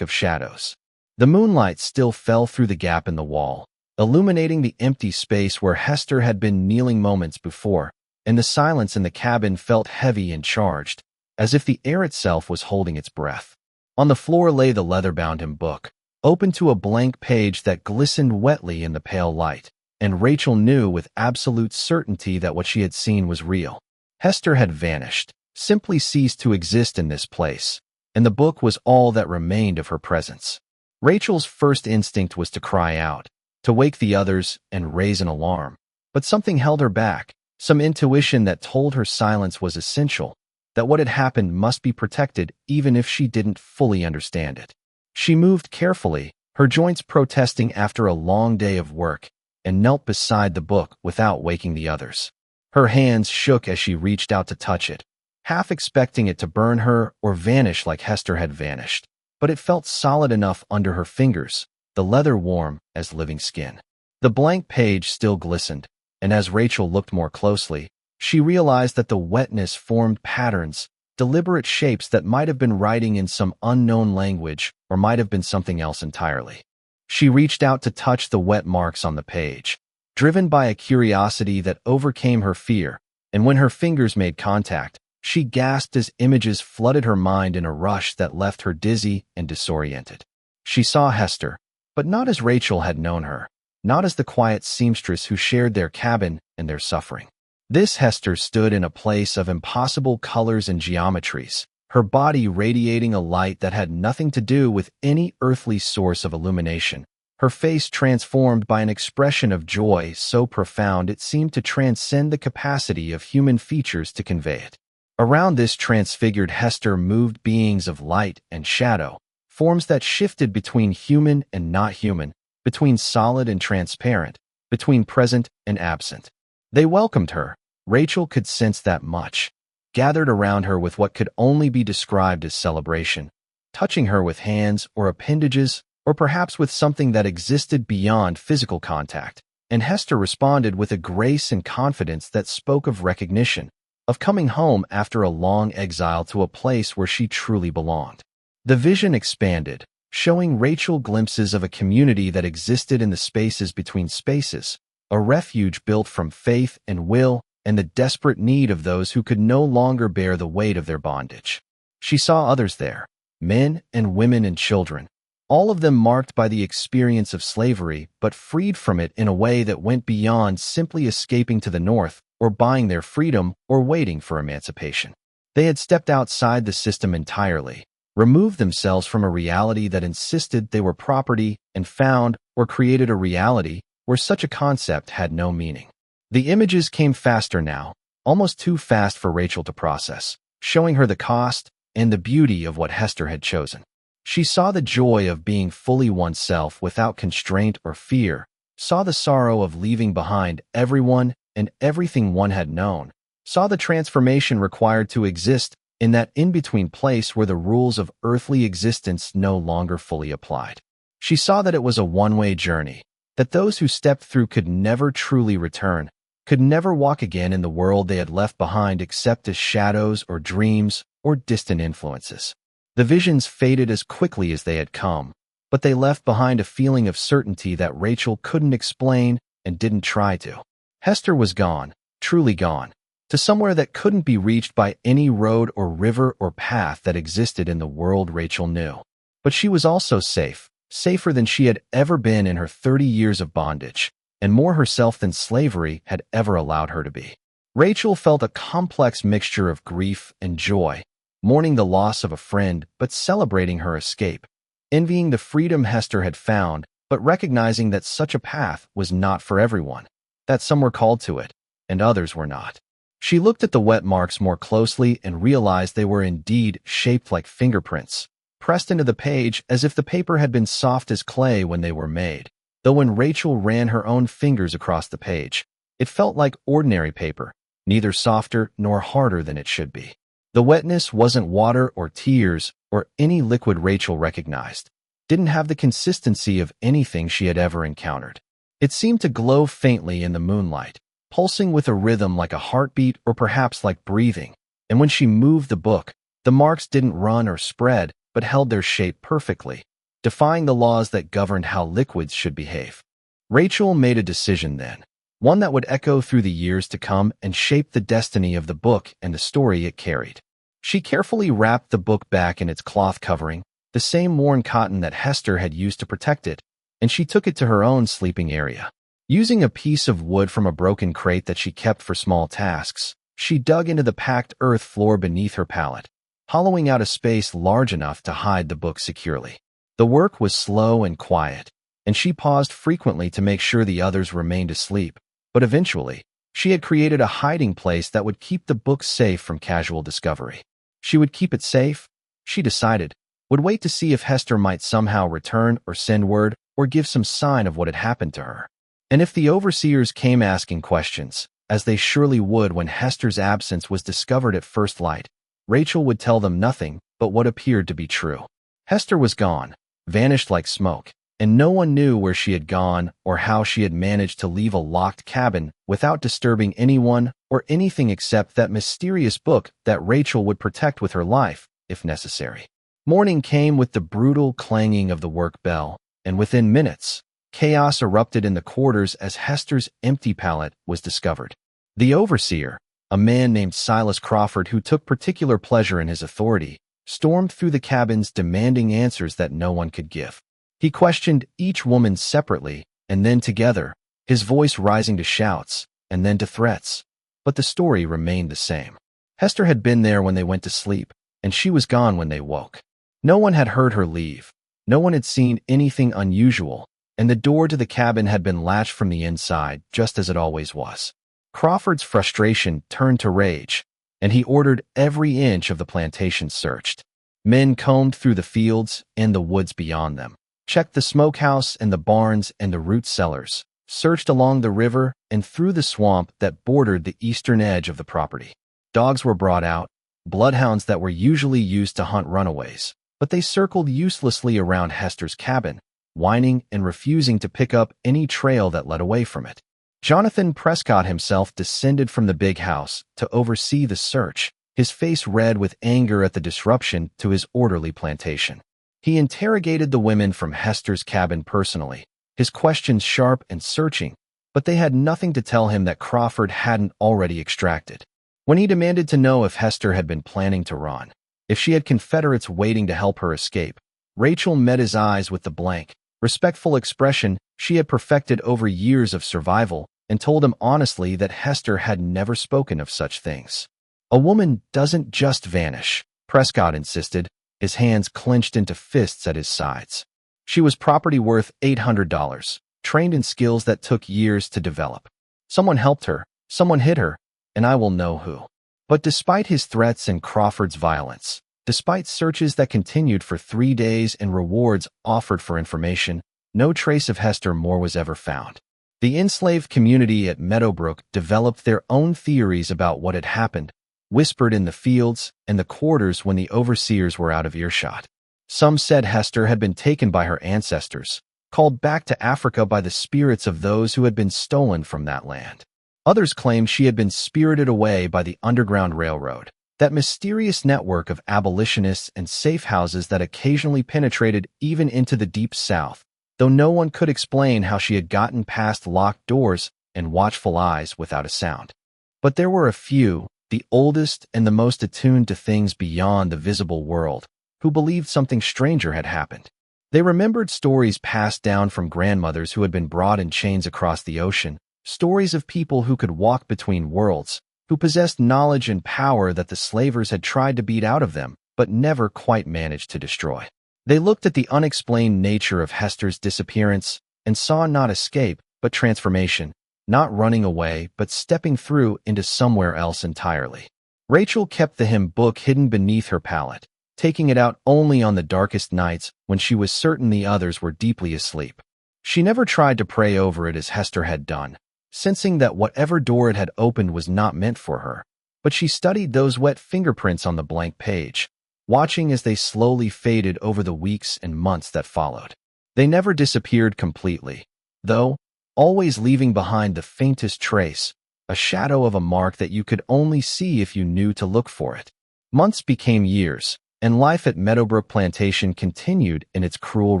of shadows. The moonlight still fell through the gap in the wall, illuminating the empty space where Hester had been kneeling moments before, and the silence in the cabin felt heavy and charged, as if the air itself was holding its breath. On the floor lay the leather-bound hymn book, open to a blank page that glistened wetly in the pale light, and Rachel knew with absolute certainty that what she had seen was real. Hester had vanished, simply ceased to exist in this place, and the book was all that remained of her presence. Rachel's first instinct was to cry out, to wake the others and raise an alarm, but something held her back, some intuition that told her silence was essential, that what had happened must be protected even if she didn't fully understand it. She moved carefully, her joints protesting after a long day of work, and knelt beside the book without waking the others. Her hands shook as she reached out to touch it, half expecting it to burn her or vanish like Hester had vanished. But it felt solid enough under her fingers, the leather warm as living skin. The blank page still glistened, and as Rachel looked more closely, she realized that the wetness formed patterns, deliberate shapes that might have been writing in some unknown language or might have been something else entirely. She reached out to touch the wet marks on the page, driven by a curiosity that overcame her fear, and when her fingers made contact, she gasped as images flooded her mind in a rush that left her dizzy and disoriented. She saw Hester, but not as Rachel had known her, not as the quiet seamstress who shared their cabin and their suffering. This Hester stood in a place of impossible colors and geometries, her body radiating a light that had nothing to do with any earthly source of illumination, her face transformed by an expression of joy so profound it seemed to transcend the capacity of human features to convey it. Around this transfigured Hester moved beings of light and shadow, forms that shifted between human and not human, between solid and transparent, between present and absent. They welcomed her. Rachel could sense that much, gathered around her with what could only be described as celebration, touching her with hands or appendages, or perhaps with something that existed beyond physical contact. And Hester responded with a grace and confidence that spoke of recognition, of coming home after a long exile to a place where she truly belonged. The vision expanded, showing Rachel glimpses of a community that existed in the spaces between spaces, a refuge built from faith and will, and the desperate need of those who could no longer bear the weight of their bondage. She saw others there, men and women and children, all of them marked by the experience of slavery, but freed from it in a way that went beyond simply escaping to the north or buying their freedom or waiting for emancipation. They had stepped outside the system entirely, removed themselves from a reality that insisted they were property, and found or created a reality where such a concept had no meaning. The images came faster now, almost too fast for Rachel to process, showing her the cost and the beauty of what Hester had chosen. She saw the joy of being fully oneself without constraint or fear, saw the sorrow of leaving behind everyone and everything one had known, saw the transformation required to exist in that in-between place where the rules of earthly existence no longer fully applied. She saw that it was a one-way journey, that those who stepped through could never truly return, could never walk again in the world they had left behind except as shadows or dreams or distant influences. The visions faded as quickly as they had come, but they left behind a feeling of certainty that Rachel couldn't explain and didn't try to. Hester was gone, truly gone, to somewhere that couldn't be reached by any road or river or path that existed in the world Rachel knew. But she was also safe, safer than she had ever been in her 30 years of bondage, and more herself than slavery had ever allowed her to be. Rachel felt a complex mixture of grief and joy, mourning the loss of a friend but celebrating her escape, envying the freedom Hester had found but recognizing that such a path was not for everyone, that some were called to it, and others were not. She looked at the wet marks more closely and realized they were indeed shaped like fingerprints, pressed into the page as if the paper had been soft as clay when they were made. Though when Rachel ran her own fingers across the page, it felt like ordinary paper, neither softer nor harder than it should be. The wetness wasn't water or tears or any liquid Rachel recognized, didn't have the consistency of anything she had ever encountered. It seemed to glow faintly in the moonlight, pulsing with a rhythm like a heartbeat or perhaps like breathing, and when she moved the book, the marks didn't run or spread, but held their shape perfectly, defying the laws that governed how liquids should behave. Rachel made a decision then, one that would echo through the years to come and shape the destiny of the book and the story it carried. She carefully wrapped the book back in its cloth covering, the same worn cotton that Hester had used to protect it, and she took it to her own sleeping area. Using a piece of wood from a broken crate that she kept for small tasks, she dug into the packed earth floor beneath her pallet, hollowing out a space large enough to hide the book securely. The work was slow and quiet, and she paused frequently to make sure the others remained asleep, but eventually, she had created a hiding place that would keep the book safe from casual discovery. She would keep it safe, she decided, would wait to see if Hester might somehow return or send word or give some sign of what had happened to her. And if the overseers came asking questions, as they surely would when Hester's absence was discovered at first light, Rachel would tell them nothing but what appeared to be true. Hester was gone, vanished like smoke, and no one knew where she had gone or how she had managed to leave a locked cabin without disturbing anyone or anything except that mysterious book that Rachel would protect with her life, if necessary. Morning came with the brutal clanging of the work bell, and within minutes, chaos erupted in the quarters as Hester's empty pallet was discovered. The overseer, a man named Silas Crawford who took particular pleasure in his authority, stormed through the cabins demanding answers that no one could give. He questioned each woman separately and then together, his voice rising to shouts and then to threats. But the story remained the same. Hester had been there when they went to sleep, and she was gone when they woke. No one had heard her leave. No one had seen anything unusual, and the door to the cabin had been latched from the inside, just as it always was. Crawford's frustration turned to rage, and he ordered every inch of the plantation searched. Men combed through the fields and the woods beyond them, checked the smokehouse and the barns and the root cellars, searched along the river and through the swamp that bordered the eastern edge of the property. Dogs were brought out, bloodhounds that were usually used to hunt runaways, but they circled uselessly around Hester's cabin, whining and refusing to pick up any trail that led away from it. Jonathan Prescott himself descended from the big house to oversee the search, his face red with anger at the disruption to his orderly plantation. He interrogated the women from Hester's cabin personally, his questions sharp and searching, but they had nothing to tell him that Crawford hadn't already extracted. When he demanded to know if Hester had been planning to run, if she had Confederates waiting to help her escape, Rachel met his eyes with the blank, respectful expression she had perfected over years of survival and told him honestly that Hester had never spoken of such things. A woman doesn't just vanish, Prescott insisted, his hands clenched into fists at his sides. She was property worth $800, trained in skills that took years to develop. Someone helped her, someone hid her, and I will know who. But despite his threats and Crawford's violence, despite searches that continued for 3 days and rewards offered for information, no trace of Hester Moore was ever found. The enslaved community at Meadowbrook developed their own theories about what had happened, whispered in the fields and the quarters when the overseers were out of earshot. Some said Hester had been taken by her ancestors, called back to Africa by the spirits of those who had been stolen from that land. Others claimed she had been spirited away by the Underground Railroad, that mysterious network of abolitionists and safe houses that occasionally penetrated even into the Deep South, though no one could explain how she had gotten past locked doors and watchful eyes without a sound. But there were a few, the oldest and the most attuned to things beyond the visible world, who believed something stranger had happened. They remembered stories passed down from grandmothers who had been brought in chains across the ocean, stories of people who could walk between worlds, who possessed knowledge and power that the slavers had tried to beat out of them, but never quite managed to destroy. They looked at the unexplained nature of Hester's disappearance and saw not escape, but transformation, not running away, but stepping through into somewhere else entirely. Rachel kept the hymn book hidden beneath her pallet, taking it out only on the darkest nights when she was certain the others were deeply asleep. She never tried to pray over it as Hester had done, sensing that whatever door it had opened was not meant for her. But she studied those wet fingerprints on the blank page, watching as they slowly faded over the weeks and months that followed. They never disappeared completely, though, always leaving behind the faintest trace, a shadow of a mark that you could only see if you knew to look for it. Months became years, and life at Meadowbrook Plantation continued in its cruel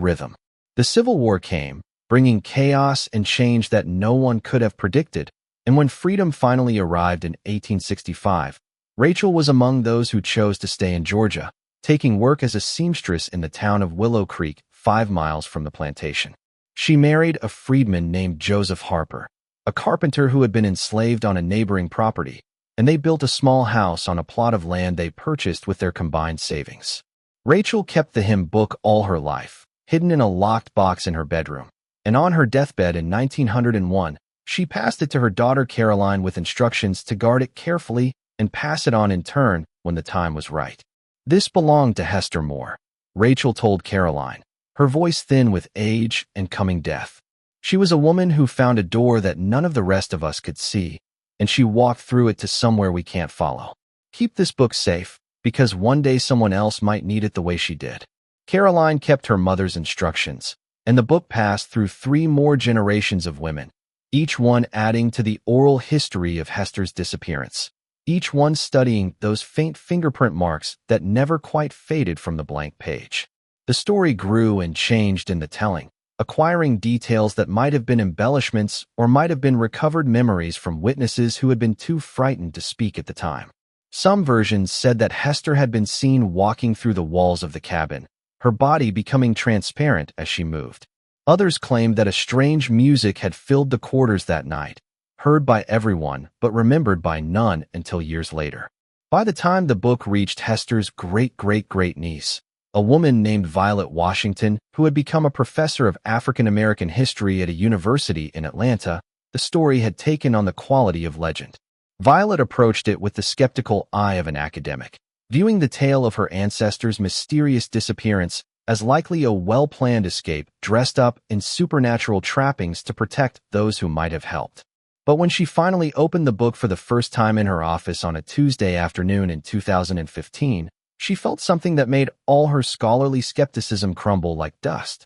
rhythm. The Civil War came, bringing chaos and change that no one could have predicted, and when freedom finally arrived in 1865, Rachel was among those who chose to stay in Georgia, taking work as a seamstress in the town of Willow Creek, 5 miles from the plantation. She married a freedman named Joseph Harper, a carpenter who had been enslaved on a neighboring property, and they built a small house on a plot of land they purchased with their combined savings. Rachel kept the hymn book all her life, hidden in a locked box in her bedroom, and on her deathbed in 1901, she passed it to her daughter Caroline with instructions to guard it carefully and pass it on in turn when the time was right. This belonged to Hester Moore, Rachel told Caroline, her voice thin with age and coming death. She was a woman who found a door that none of the rest of us could see, and she walked through it to somewhere we can't follow. Keep this book safe, because one day someone else might need it the way she did. Caroline kept her mother's instructions, and the book passed through 3 more generations of women, each one adding to the oral history of Hester's disappearance, each one studying those faint fingerprint marks that never quite faded from the blank page. The story grew and changed in the telling, acquiring details that might have been embellishments or might have been recovered memories from witnesses who had been too frightened to speak at the time. Some versions said that Hester had been seen walking through the walls of the cabin, her body becoming transparent as she moved. Others claimed that a strange music had filled the quarters that night, heard by everyone but remembered by none until years later. By the time the book reached Hester's great-great-great-niece, a woman named Violet Washington, who had become a professor of African American history at a university in Atlanta, the story had taken on the quality of legend. Violet approached it with the skeptical eye of an academic, viewing the tale of her ancestors' mysterious disappearance as likely a well-planned escape dressed up in supernatural trappings to protect those who might have helped. But when she finally opened the book for the first time in her office on a Tuesday afternoon in 2015, she felt something that made all her scholarly skepticism crumble like dust.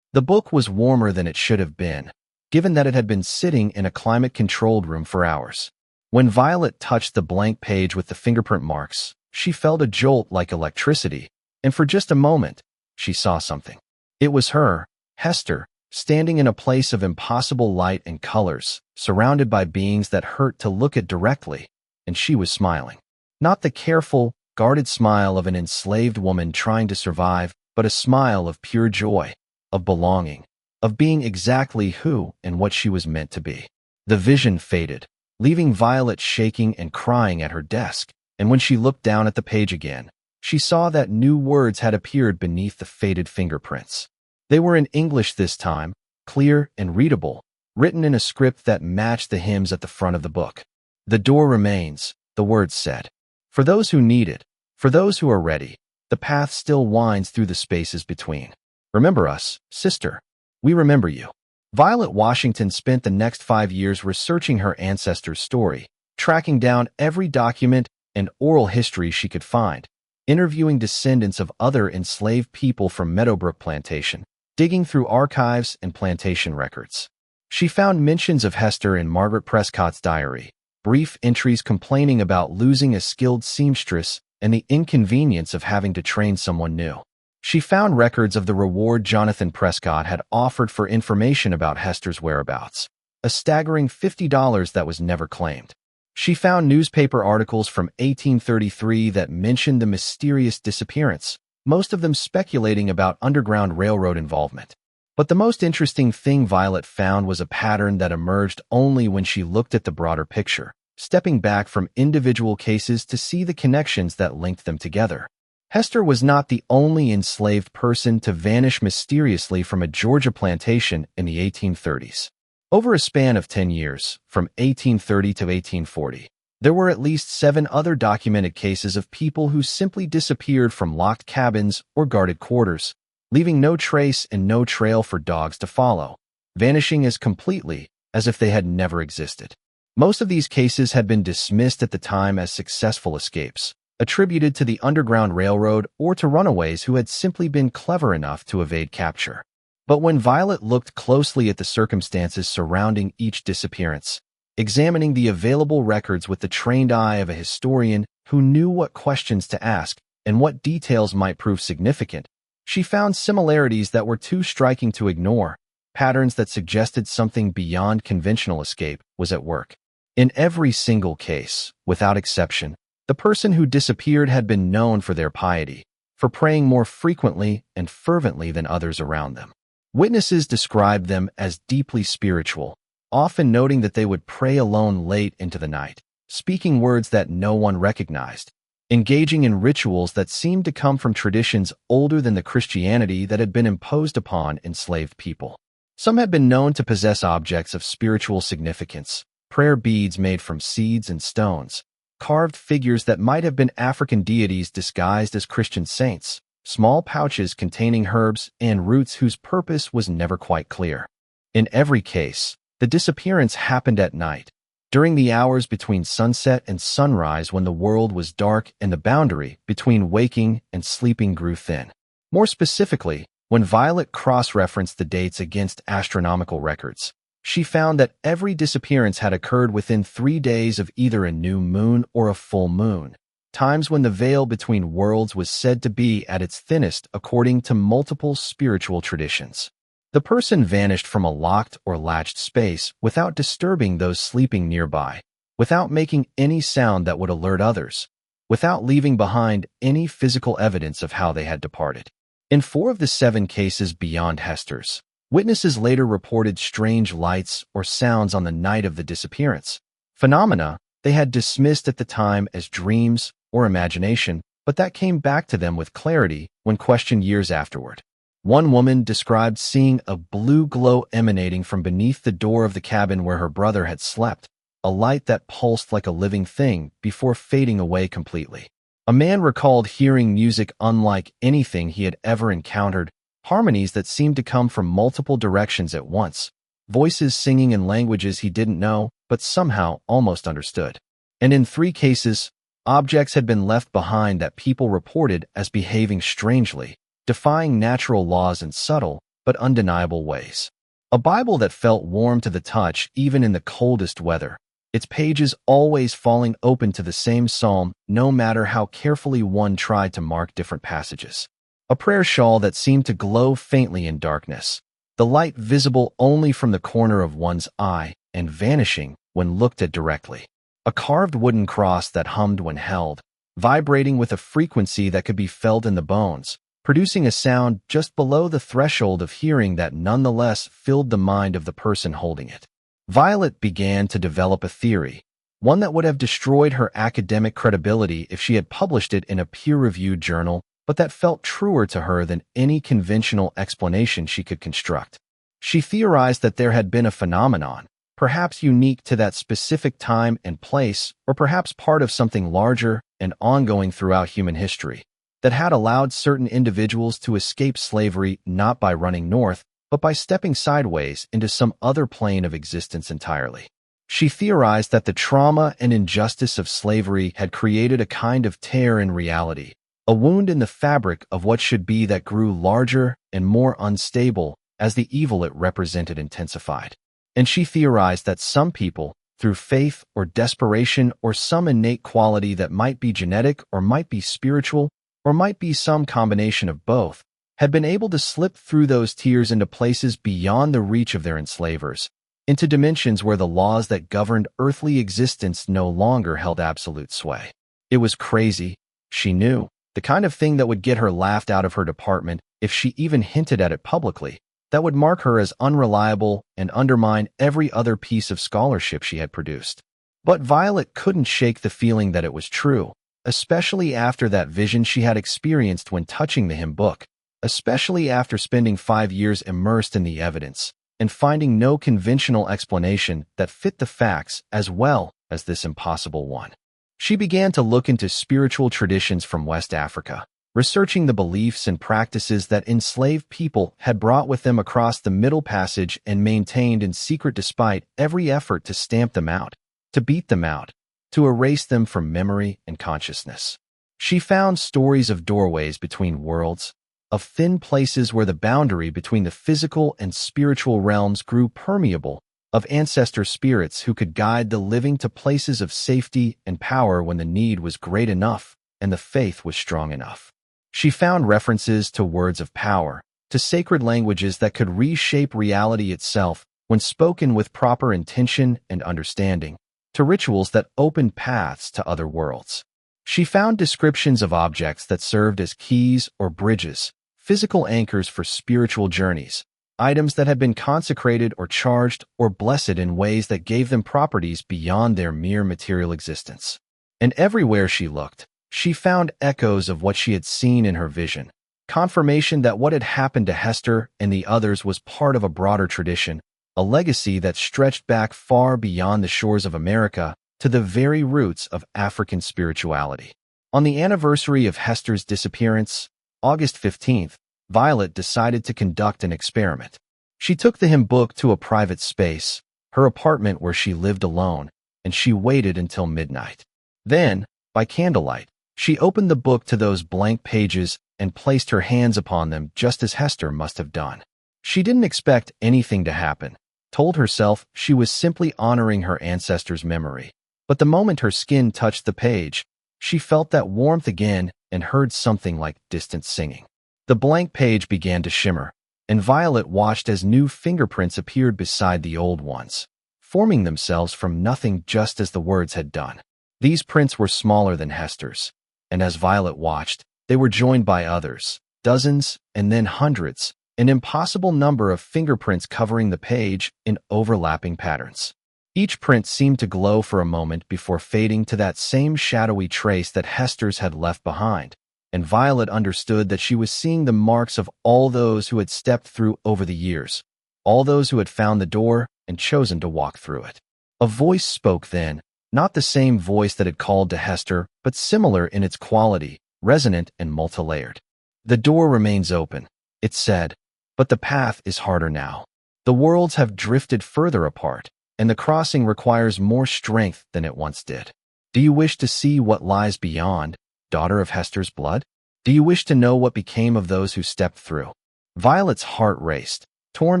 The book was warmer than it should have been, given that it had been sitting in a climate-controlled room for hours. When Violet touched the blank page with the fingerprint marks, she felt a jolt like electricity, and for just a moment, she saw something. It was her, Hester, standing in a place of impossible light and colors, surrounded by beings that hurt to look at directly, and she was smiling. Not the careful, guarded smile of an enslaved woman trying to survive, but a smile of pure joy, of belonging, of being exactly who and what she was meant to be. The vision faded, leaving Violet shaking and crying at her desk, and when she looked down at the page again, she saw that new words had appeared beneath the faded fingerprints. They were in English this time, clear and readable, written in a script that matched the hymns at the front of the book. "The door remains," the words said. "For those who need it, for those who are ready, the path still winds through the spaces between. Remember us, sister. We remember you." Violet Washington spent the next 5 years researching her ancestors' story, tracking down every document and oral history she could find, interviewing descendants of other enslaved people from Meadowbrook Plantation, digging through archives and plantation records. She found mentions of Hester in Margaret Prescott's diary, brief entries complaining about losing a skilled seamstress and the inconvenience of having to train someone new. She found records of the reward Jonathan Prescott had offered for information about Hester's whereabouts, a staggering $50 that was never claimed. She found newspaper articles from 1833 that mentioned the mysterious disappearance, most of them speculating about Underground Railroad involvement. But the most interesting thing Violet found was a pattern that emerged only when she looked at the broader picture, stepping back from individual cases to see the connections that linked them together. Hester was not the only enslaved person to vanish mysteriously from a Georgia plantation in the 1830s. Over a span of 10 years, from 1830 to 1840, there were at least 7 other documented cases of people who simply disappeared from locked cabins or guarded quarters, leaving no trace and no trail for dogs to follow, vanishing as completely as if they had never existed. Most of these cases had been dismissed at the time as successful escapes, attributed to the Underground Railroad or to runaways who had simply been clever enough to evade capture. But when Violet looked closely at the circumstances surrounding each disappearance, examining the available records with the trained eye of a historian who knew what questions to ask and what details might prove significant, she found similarities that were too striking to ignore, patterns that suggested something beyond conventional escape was at work. In every single case, without exception, the person who disappeared had been known for their piety, for praying more frequently and fervently than others around them. Witnesses described them as deeply spiritual, often noting that they would pray alone late into the night, speaking words that no one recognized, engaging in rituals that seemed to come from traditions older than the Christianity that had been imposed upon enslaved people. Some had been known to possess objects of spiritual significance, prayer beads made from seeds and stones, carved figures that might have been African deities disguised as Christian saints, small pouches containing herbs and roots whose purpose was never quite clear. In every case, the disappearance happened at night, during the hours between sunset and sunrise when the world was dark and the boundary between waking and sleeping grew thin. More specifically, when Violet cross-referenced the dates against astronomical records, she found that every disappearance had occurred within 3 days of either a new moon or a full moon, times when the veil between worlds was said to be at its thinnest according to multiple spiritual traditions. The person vanished from a locked or latched space without disturbing those sleeping nearby, without making any sound that would alert others, without leaving behind any physical evidence of how they had departed. In 4 of the 7 cases beyond Hester's, witnesses later reported strange lights or sounds on the night of the disappearance, phenomena they had dismissed at the time as dreams or imagination, but that came back to them with clarity when questioned years afterward. One woman described seeing a blue glow emanating from beneath the door of the cabin where her brother had slept, a light that pulsed like a living thing before fading away completely. A man recalled hearing music unlike anything he had ever encountered, harmonies that seemed to come from multiple directions at once, voices singing in languages he didn't know but somehow almost understood. And in 3 cases, objects had been left behind that people reported as behaving strangely, defying natural laws in subtle but undeniable ways. A Bible that felt warm to the touch even in the coldest weather, its pages always falling open to the same psalm no matter how carefully one tried to mark different passages. A prayer shawl that seemed to glow faintly in darkness, the light visible only from the corner of one's eye and vanishing when looked at directly. A carved wooden cross that hummed when held, vibrating with a frequency that could be felt in the bones, producing a sound just below the threshold of hearing that nonetheless filled the mind of the person holding it. Violet began to develop a theory, one that would have destroyed her academic credibility if she had published it in a peer-reviewed journal, but that felt truer to her than any conventional explanation she could construct. She theorized that there had been a phenomenon, perhaps unique to that specific time and place, or perhaps part of something larger and ongoing throughout human history, that had allowed certain individuals to escape slavery not by running north, but by stepping sideways into some other plane of existence entirely. She theorized that the trauma and injustice of slavery had created a kind of tear in reality, a wound in the fabric of what should be that grew larger and more unstable as the evil it represented intensified. And she theorized that some people, through faith or desperation or some innate quality that might be genetic or might be spiritual or might be some combination of both, had been able to slip through those tears into places beyond the reach of their enslavers, into dimensions where the laws that governed earthly existence no longer held absolute sway. It was crazy, she knew, the kind of thing that would get her laughed out of her department if she even hinted at it publicly, that would mark her as unreliable and undermine every other piece of scholarship she had produced. But Violet couldn't shake the feeling that it was true, especially after that vision she had experienced when touching the hymn book, especially after spending 5 years immersed in the evidence and finding no conventional explanation that fit the facts as well as this impossible one. She began to look into spiritual traditions from West Africa, researching the beliefs and practices that enslaved people had brought with them across the Middle Passage and maintained in secret despite every effort to stamp them out, to beat them out, to erase them from memory and consciousness. She found stories of doorways between worlds, of thin places where the boundary between the physical and spiritual realms grew permeable, of ancestor spirits who could guide the living to places of safety and power when the need was great enough and the faith was strong enough. She found references to words of power, to sacred languages that could reshape reality itself when spoken with proper intention and understanding, to rituals that opened paths to other worlds. She found descriptions of objects that served as keys or bridges, physical anchors for spiritual journeys, items that had been consecrated or charged or blessed in ways that gave them properties beyond their mere material existence. And everywhere she looked, she found echoes of what she had seen in her vision, confirmation that what had happened to Hester and the others was part of a broader tradition, a legacy that stretched back far beyond the shores of America to the very roots of African spirituality. On the anniversary of Hester's disappearance, August 15th, Violet decided to conduct an experiment. She took the hymn book to a private space, her apartment where she lived alone, and she waited until midnight. Then, by candlelight, she opened the book to those blank pages and placed her hands upon them just as Hester must have done. She didn't expect anything to happen, told herself she was simply honoring her ancestors' memory. But the moment her skin touched the page, she felt that warmth again and heard something like distant singing. The blank page began to shimmer, and Violet watched as new fingerprints appeared beside the old ones, forming themselves from nothing just as the words had done. These prints were smaller than Hester's, and as Violet watched, they were joined by others, dozens and then hundreds, an impossible number of fingerprints covering the page in overlapping patterns. Each print seemed to glow for a moment before fading to that same shadowy trace that Hester's had left behind, and Violet understood that she was seeing the marks of all those who had stepped through over the years, all those who had found the door and chosen to walk through it. A voice spoke then, not the same voice that had called to Hester, but similar in its quality, resonant and multilayered. "The door remains open," it said, "but the path is harder now. The worlds have drifted further apart, and the crossing requires more strength than it once did. Do you wish to see what lies beyond, daughter of Hester's blood? Do you wish to know what became of those who stepped through?" Violet's heart raced, torn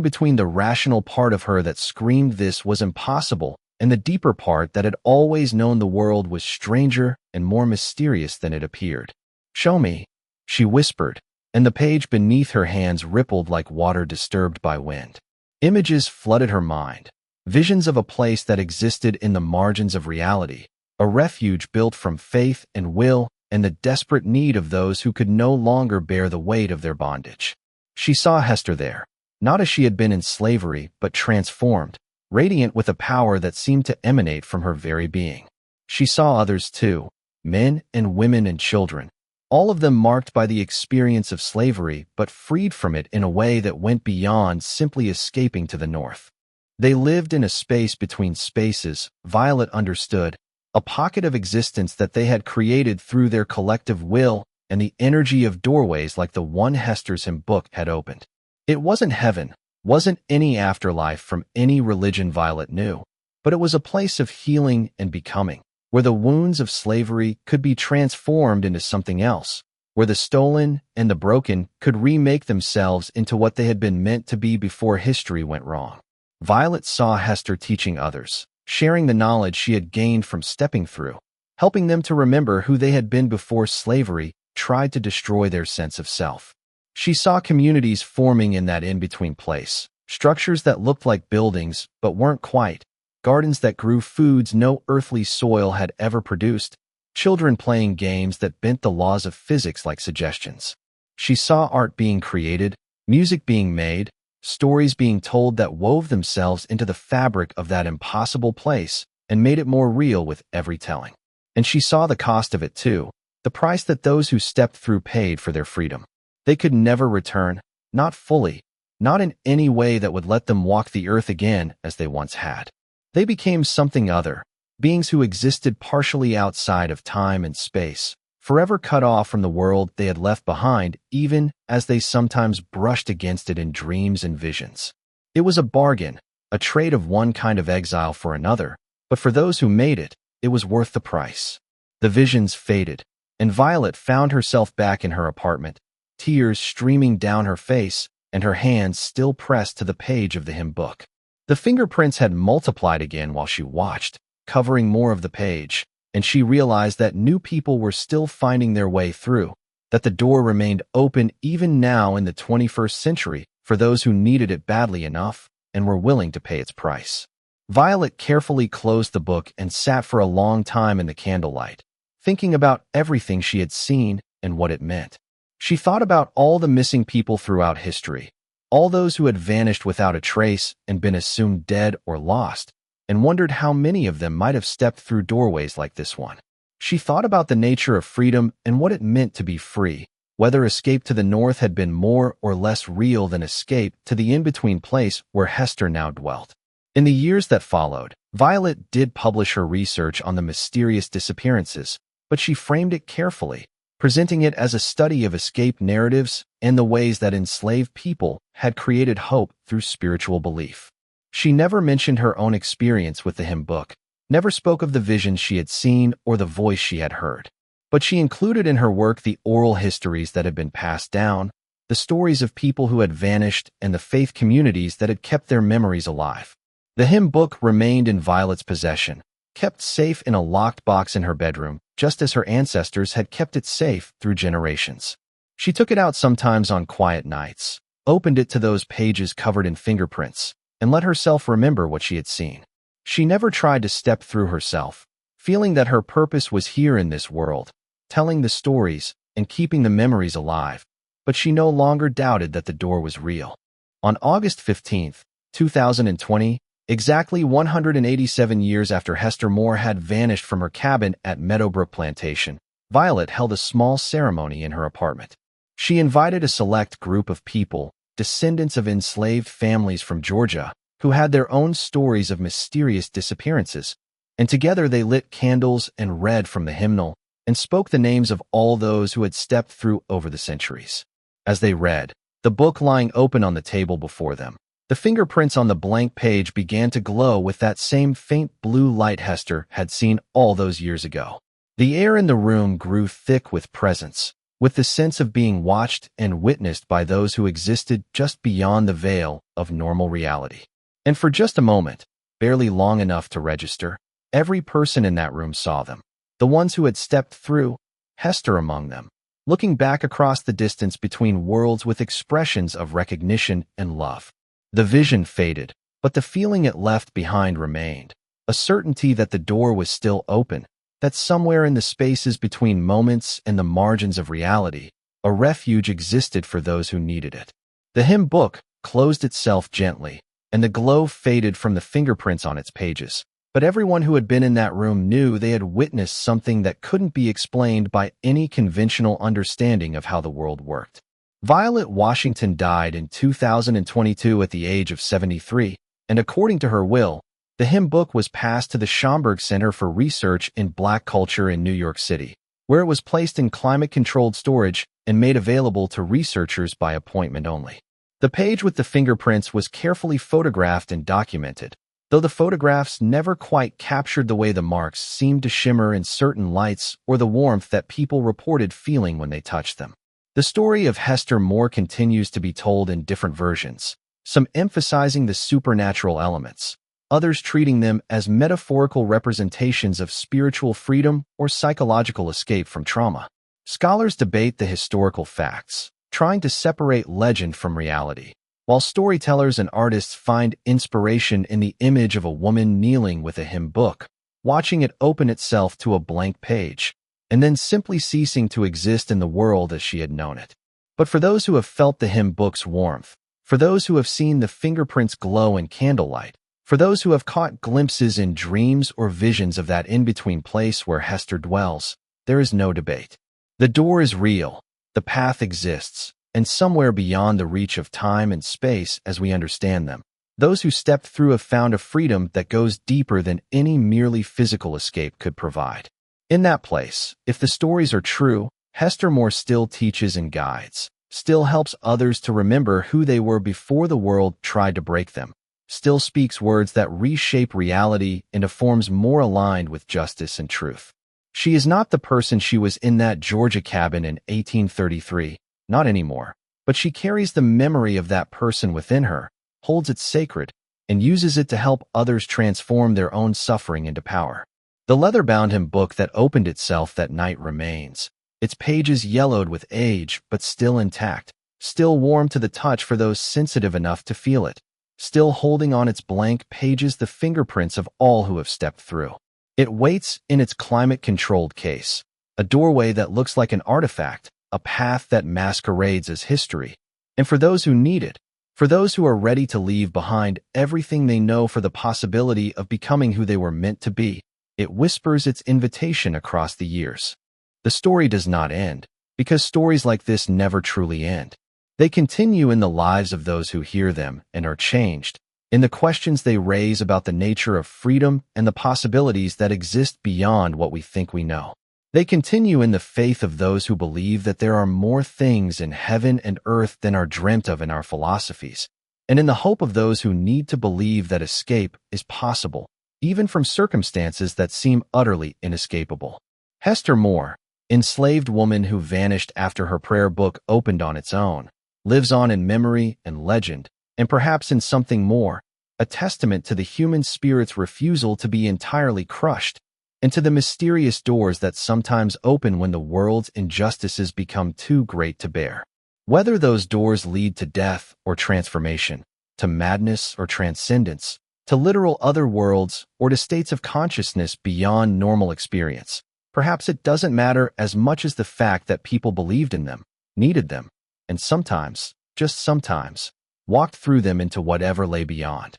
between the rational part of her that screamed this was impossible and the deeper part that had always known the world was stranger and more mysterious than it appeared. "Show me," she whispered, and the page beneath her hands rippled like water disturbed by wind. Images flooded her mind, visions of a place that existed in the margins of reality, a refuge built from faith and will and the desperate need of those who could no longer bear the weight of their bondage. She saw Hester there, not as she had been in slavery, but transformed, radiant with a power that seemed to emanate from her very being. She saw others too, men and women and children, all of them marked by the experience of slavery, but freed from it in a way that went beyond simply escaping to the north. They lived in a space between spaces, Violet understood, a pocket of existence that they had created through their collective will and the energy of doorways like the one Hester's hymn book had opened. It wasn't heaven, wasn't any afterlife from any religion Violet knew, but it was a place of healing and becoming, where the wounds of slavery could be transformed into something else, where the stolen and the broken could remake themselves into what they had been meant to be before history went wrong. Violet saw Hester teaching others, sharing the knowledge she had gained from stepping through, helping them to remember who they had been before slavery tried to destroy their sense of self. She saw communities forming in that in-between place, structures that looked like buildings but weren't quite, gardens that grew foods no earthly soil had ever produced, children playing games that bent the laws of physics like suggestions. She saw art being created, music being made, stories being told that wove themselves into the fabric of that impossible place and made it more real with every telling. And she saw the cost of it too, the price that those who stepped through paid for their freedom. They could never return, not fully, not in any way that would let them walk the earth again as they once had. They became something other, beings who existed partially outside of time and space, forever cut off from the world they had left behind, even as they sometimes brushed against it in dreams and visions. It was a bargain, a trade of one kind of exile for another, but for those who made it, it was worth the price. The visions faded, and Violet found herself back in her apartment, tears streaming down her face and her hands still pressed to the page of the hymn book. The fingerprints had multiplied again while she watched, covering more of the page, and she realized that new people were still finding their way through, that the door remained open even now in the 21st century for those who needed it badly enough and were willing to pay its price. Violet carefully closed the book and sat for a long time in the candlelight, thinking about everything she had seen and what it meant. She thought about all the missing people throughout history, all those who had vanished without a trace and been assumed dead or lost, and wondered how many of them might have stepped through doorways like this one. She thought about the nature of freedom and what it meant to be free, whether escape to the north had been more or less real than escape to the in-between place where Hester now dwelt. In the years that followed, Violet did publish her research on the mysterious disappearances, but she framed it carefully, presenting it as a study of escape narratives and the ways that enslaved people had created hope through spiritual belief. She never mentioned her own experience with the hymn book, never spoke of the visions she had seen or the voice she had heard. But she included in her work the oral histories that had been passed down, the stories of people who had vanished, and the faith communities that had kept their memories alive. The hymn book remained in Violet's possession, kept safe in a locked box in her bedroom, just as her ancestors had kept it safe through generations. She took it out sometimes on quiet nights, opened it to those pages covered in fingerprints, and let herself remember what she had seen. She never tried to step through herself, feeling that her purpose was here in this world, telling the stories and keeping the memories alive, but she no longer doubted that the door was real. On August 15, 2020, exactly 187 years after Hester Moore had vanished from her cabin at Meadowbrook Plantation, Violet held a small ceremony in her apartment. She invited a select group of people, descendants of enslaved families from Georgia, who had their own stories of mysterious disappearances, and together they lit candles and read from the hymnal and spoke the names of all those who had stepped through over the centuries. As they read, the book lying open on the table before them, the fingerprints on the blank page began to glow with that same faint blue light Hester had seen all those years ago. The air in the room grew thick with presence, with the sense of being watched and witnessed by those who existed just beyond the veil of normal reality. And for just a moment, barely long enough to register, every person in that room saw them. The ones who had stepped through, Hester among them, looking back across the distance between worlds with expressions of recognition and love. The vision faded, but the feeling it left behind remained, a certainty that the door was still open, that somewhere in the spaces between moments and the margins of reality, a refuge existed for those who needed it. The hymn book closed itself gently, and the glow faded from the fingerprints on its pages. But everyone who had been in that room knew they had witnessed something that couldn't be explained by any conventional understanding of how the world worked. Violet Washington died in 2022 at the age of 73, and according to her will, the hymn book was passed to the Schomburg Center for Research in Black Culture in New York City, where it was placed in climate-controlled storage and made available to researchers by appointment only. The page with the fingerprints was carefully photographed and documented, though the photographs never quite captured the way the marks seemed to shimmer in certain lights or the warmth that people reported feeling when they touched them. The story of Hester Moore continues to be told in different versions, some emphasizing the supernatural elements, others treating them as metaphorical representations of spiritual freedom or psychological escape from trauma. Scholars debate the historical facts, trying to separate legend from reality, while storytellers and artists find inspiration in the image of a woman kneeling with a hymn book, watching it open itself to a blank page, and then simply ceasing to exist in the world as she had known it. But for those who have felt the hymn book's warmth, for those who have seen the fingerprints glow in candlelight, for those who have caught glimpses in dreams or visions of that in-between place where Hester dwells, there is no debate. The door is real, the path exists, and somewhere beyond the reach of time and space as we understand them, those who stepped through have found a freedom that goes deeper than any merely physical escape could provide. In that place, if the stories are true, Hester Moore still teaches and guides, still helps others to remember who they were before the world tried to break them, still speaks words that reshape reality into forms more aligned with justice and truth. She is not the person she was in that Georgia cabin in 1833, not anymore, but she carries the memory of that person within her, holds it sacred, and uses it to help others transform their own suffering into power. The leather-bound hymn book that opened itself that night remains, its pages yellowed with age but still intact, still warm to the touch for those sensitive enough to feel it, still holding on its blank pages the fingerprints of all who have stepped through. It waits in its climate-controlled case, a doorway that looks like an artifact, a path that masquerades as history. And for those who need it, for those who are ready to leave behind everything they know for the possibility of becoming who they were meant to be, it whispers its invitation across the years. The story does not end, because stories like this never truly end. They continue in the lives of those who hear them and are changed, in the questions they raise about the nature of freedom and the possibilities that exist beyond what we think we know. They continue in the faith of those who believe that there are more things in heaven and earth than are dreamt of in our philosophies, and in the hope of those who need to believe that escape is possible, even from circumstances that seem utterly inescapable. Hester Moore, enslaved woman who vanished after her prayer book opened on its own, lives on in memory and legend, and perhaps in something more, a testament to the human spirit's refusal to be entirely crushed, and to the mysterious doors that sometimes open when the world's injustices become too great to bear. Whether those doors lead to death or transformation, to madness or transcendence, to literal other worlds or to states of consciousness beyond normal experience, perhaps it doesn't matter as much as the fact that people believed in them, needed them, and sometimes, just sometimes, walked through them into whatever lay beyond.